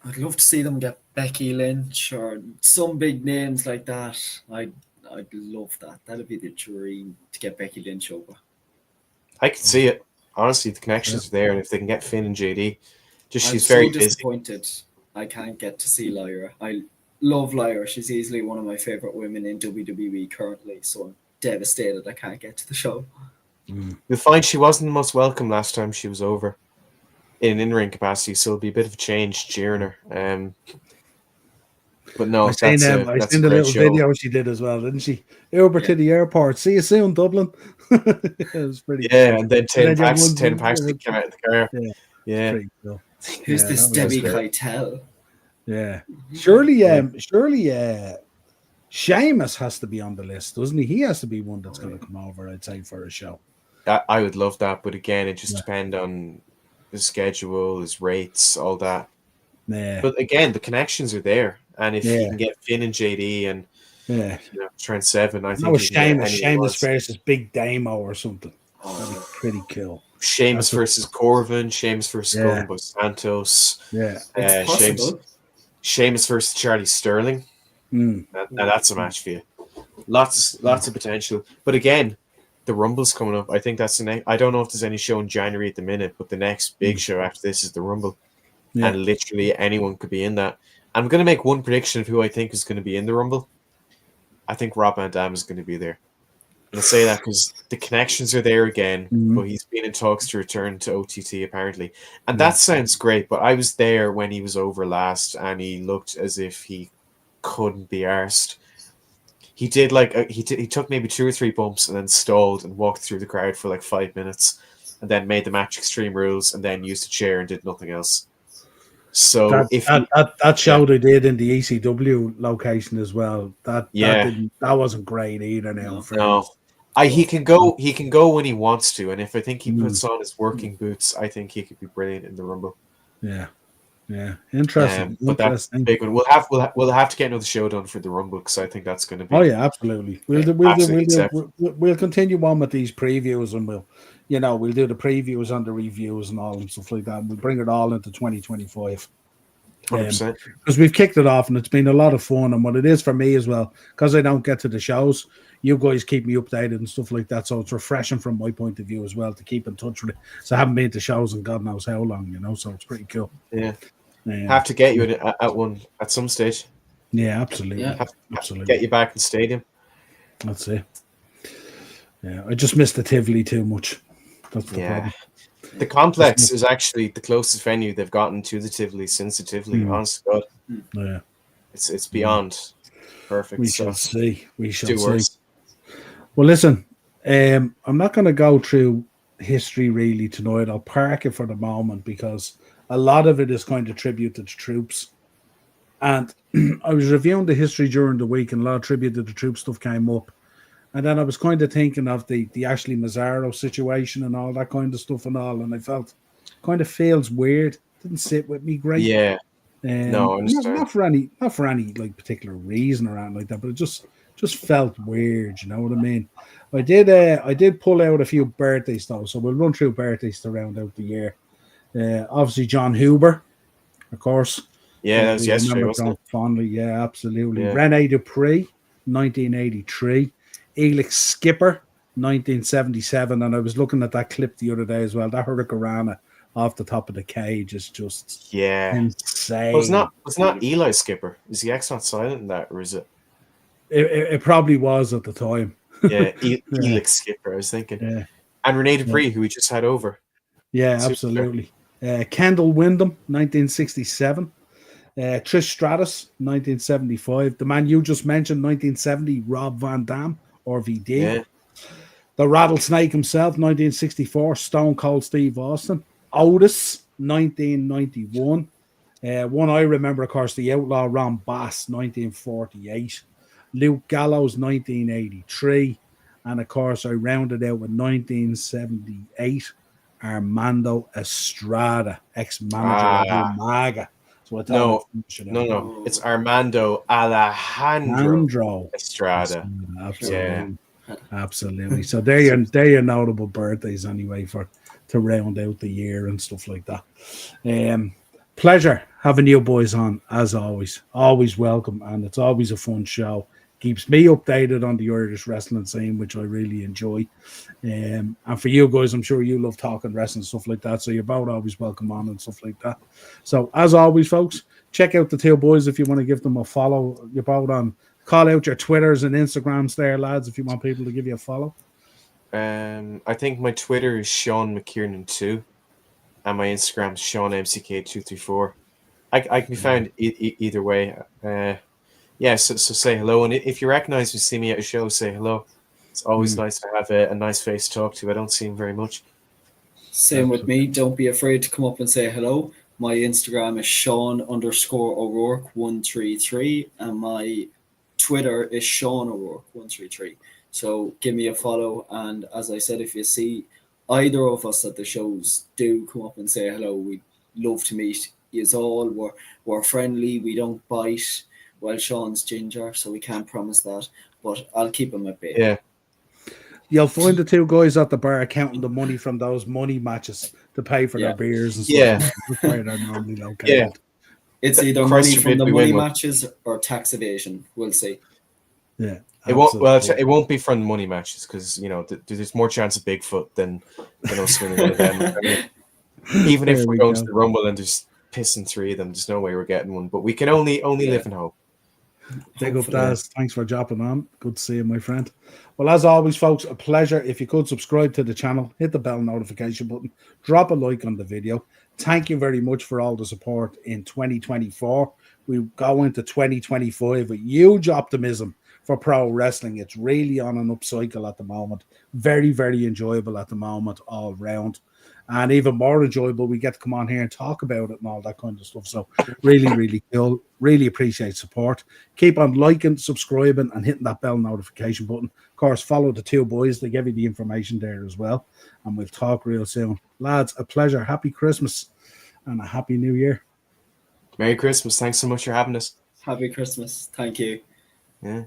Speaker 2: I'd love to see them get Becky Lynch or some big names like that. I'd love that. That'd be the dream, to get Becky Lynch over.
Speaker 3: I can see it. Honestly, the connections are there, and if they can get Finn and JD, she's
Speaker 2: so
Speaker 3: very
Speaker 2: disappointed busy. I can't get to see Lyra. I love Lyra. She's easily one of my favorite women in WWE currently, so I'm devastated I can't get to the show.
Speaker 3: You'll find she wasn't the most welcome last time she was over in an in-ring capacity, so it'll be a bit of a change cheering her. But no,
Speaker 1: I seen the little video she did as well, didn't she? Uber to the airport. See you soon, Dublin. It was pretty.
Speaker 3: Yeah, and then 10 packs came out of the car. Yeah.
Speaker 1: Cool.
Speaker 2: Who's this Debbie Keitel?
Speaker 1: Yeah, surely, Sheamus has to be on the list, doesn't he? He has to be one that's going to come over, I'd say, for a show.
Speaker 3: I would love that, but again, it just depends on his schedule, his rates, all that.
Speaker 1: Yeah.
Speaker 3: But again, the connections are there, and if you can get Finn and JD and Trent Seven, I think
Speaker 1: Sheamus versus Big Damo or something. That'd be pretty cool.
Speaker 3: Sheamus versus Corvin, Sheamus versus Golden Boy Santos.
Speaker 1: Yeah,
Speaker 3: Sheamus versus Charlie Sterling. Now that's a match for you. Lots of potential. But again, the Rumble's coming up. I think that's the next. I don't know if there's any show in January at the minute, but the next big show after this is the Rumble. Yeah. And literally anyone could be in that. I'm going to make one prediction of who I think is going to be in the Rumble. I think Rob Van Dam is going to be there. And I say that because the connections are there again, but he's been in talks to return to OTT apparently. And that sounds great, but I was there when he was over last and he looked as if he couldn't be arsed. He did he took maybe 2 or 3 bumps and then stalled and walked through the crowd for 5 minutes and then made the match Extreme Rules and then used a chair and did nothing else. So
Speaker 1: that show they did in the ECW location as well, that wasn't great either.
Speaker 3: No. He can go when he wants to, and if I think he puts on his working boots, I think he could be brilliant in the Rumble.
Speaker 1: Yeah. Yeah, interesting.
Speaker 3: But that's a big one. We'll have to get another show done for the Rumble because I think that's going to be.
Speaker 1: Oh yeah, absolutely. We'll continue on with these previews, and we'll do the previews and the reviews and all and stuff like that. And we'll bring it all into 2025.
Speaker 3: 100%.
Speaker 1: Because we've kicked it off, and it's been a lot of fun. And what it is for me as well, because I don't get to the shows, you guys keep me updated and stuff like that. So it's refreshing from my point of view as well to keep in touch with it. So I haven't been to shows in God knows how long, so it's pretty cool.
Speaker 3: Yeah. Have to get you at one at some stage.
Speaker 1: Yeah, absolutely.
Speaker 2: Yeah.
Speaker 1: Have to
Speaker 3: get you back in the stadium.
Speaker 1: That's it. Yeah, I just miss the Tivoli too much. That's the problem.
Speaker 3: The complex is actually the closest venue they've gotten to the Tivoli since the Tivoli. Honest to God.
Speaker 1: Yeah.
Speaker 3: It's beyond perfect.
Speaker 1: We shall see. We shall see.
Speaker 3: Worse.
Speaker 1: Well, listen, I'm not going to go through history really tonight. I'll park it for the moment because a lot of it is going to tribute to the troops. And I was reviewing the history during the week, and a lot of tribute to the troop stuff came up. And then I was kind of thinking of the Ashley Mazzaro situation and all that kind of stuff and all. And I felt kind of feels weird. Didn't sit with me great.
Speaker 3: Yeah. No, I understand.
Speaker 1: Not for any like particular reason or anything like that, but it just felt weird. You know what I mean? I did pull out a few birthdays though, so we'll run through birthdays to round out the year. Obviously, John Huber, of course.
Speaker 3: Yeah, that was yesterday, wasn't it?
Speaker 1: Fondly, yeah, absolutely.
Speaker 3: Yeah.
Speaker 1: Rene Dupree, 1983. Elix Skipper, 1977. And I was looking at that clip the other day as well. That Hurricanrana off the top of the cage is just insane.
Speaker 3: Well, it's not Eli Skipper. Is the X not silent in that, or is it?
Speaker 1: It probably was at the time.
Speaker 3: Yeah, Elix Skipper, I was thinking.
Speaker 1: Yeah.
Speaker 3: And Rene Dupree, who we just had over.
Speaker 1: Yeah, absolutely. Kendall Windham, 1967. Trish Stratus, 1975. The man you just mentioned, 1970, Rob Van Dam, RVD.
Speaker 3: Yeah.
Speaker 1: The Rattlesnake himself, 1964, Stone Cold Steve Austin. Otis, 1991. One I remember, of course, the Outlaw Ron Bass, 1948. Luke Gallows, 1983. And, of course, I rounded out with 1978, Armando Estrada, ex-manager of Umaga.
Speaker 3: No. It's Armando Alejandro Estrada.
Speaker 1: Absolutely. So they're your notable birthdays anyway to round out the year and stuff like that. Pleasure having you boys on as always. Always welcome, and it's always a fun show. Keeps me updated on the Irish wrestling scene, which I really enjoy. And for you guys, I'm sure you love talking wrestling and stuff like that. So you're both always welcome on and stuff like that. So as always, folks, check out the two boys if you want to give them a follow. You're both on. Call out your Twitters and Instagrams there, lads, if you want people to give you a follow.
Speaker 3: I think my Twitter is Sean McKiernan2, and my Instagram is SeanMCK234. I can be found either way. Yeah, so say hello, and if you recognize me, see me at a show, say hello. It's always nice to have a nice face to talk to. I don't see him very much.
Speaker 2: Same with me. Don't be afraid to come up and say hello. My Instagram is Sean_O'Rourke133, and my Twitter is Sean O'Rourke133. So give me a follow, and as I said, if you see either of us at the shows, do come up and say hello. We'd love to meet you all. We're friendly. We don't bite. Well, Sean's ginger, so we can't promise that, but I'll keep him at bay.
Speaker 3: Yeah.
Speaker 1: You'll find the two guys at the bar counting the money from those money matches to pay for their beers and stuff.
Speaker 3: Yeah.
Speaker 1: Where they're normally located.
Speaker 2: Yeah. It's either money from the money matches or tax evasion. We'll see.
Speaker 1: Yeah.
Speaker 3: It won't be from the money matches because, there's more chance of Bigfoot than us swinging one of them. I mean, even if we go to the Rumble and there's pissing three of them, there's no way we're getting one. But we can only live in hope.
Speaker 1: Big up, Daz. Thanks for dropping on. Good to see you, my friend. Well, as always, folks, a pleasure. If you could subscribe to the channel, hit the bell notification button, drop a like on the video. Thank you very much for all the support in 2024. We go into 2025 with huge optimism for pro wrestling. It's really on an up cycle at the moment. Very, very enjoyable at the moment all round. And even more enjoyable, we get to come on here and talk about it and all that kind of stuff. So really, really cool. Really appreciate support. Keep on liking, subscribing, and hitting that bell notification button. Of course, follow the two boys. They give you the information there as well. And we'll talk real soon. Lads, a pleasure. Happy Christmas and a happy New Year.
Speaker 3: Merry Christmas. Thanks so much for having us.
Speaker 2: Happy Christmas. Thank you.
Speaker 3: Yeah.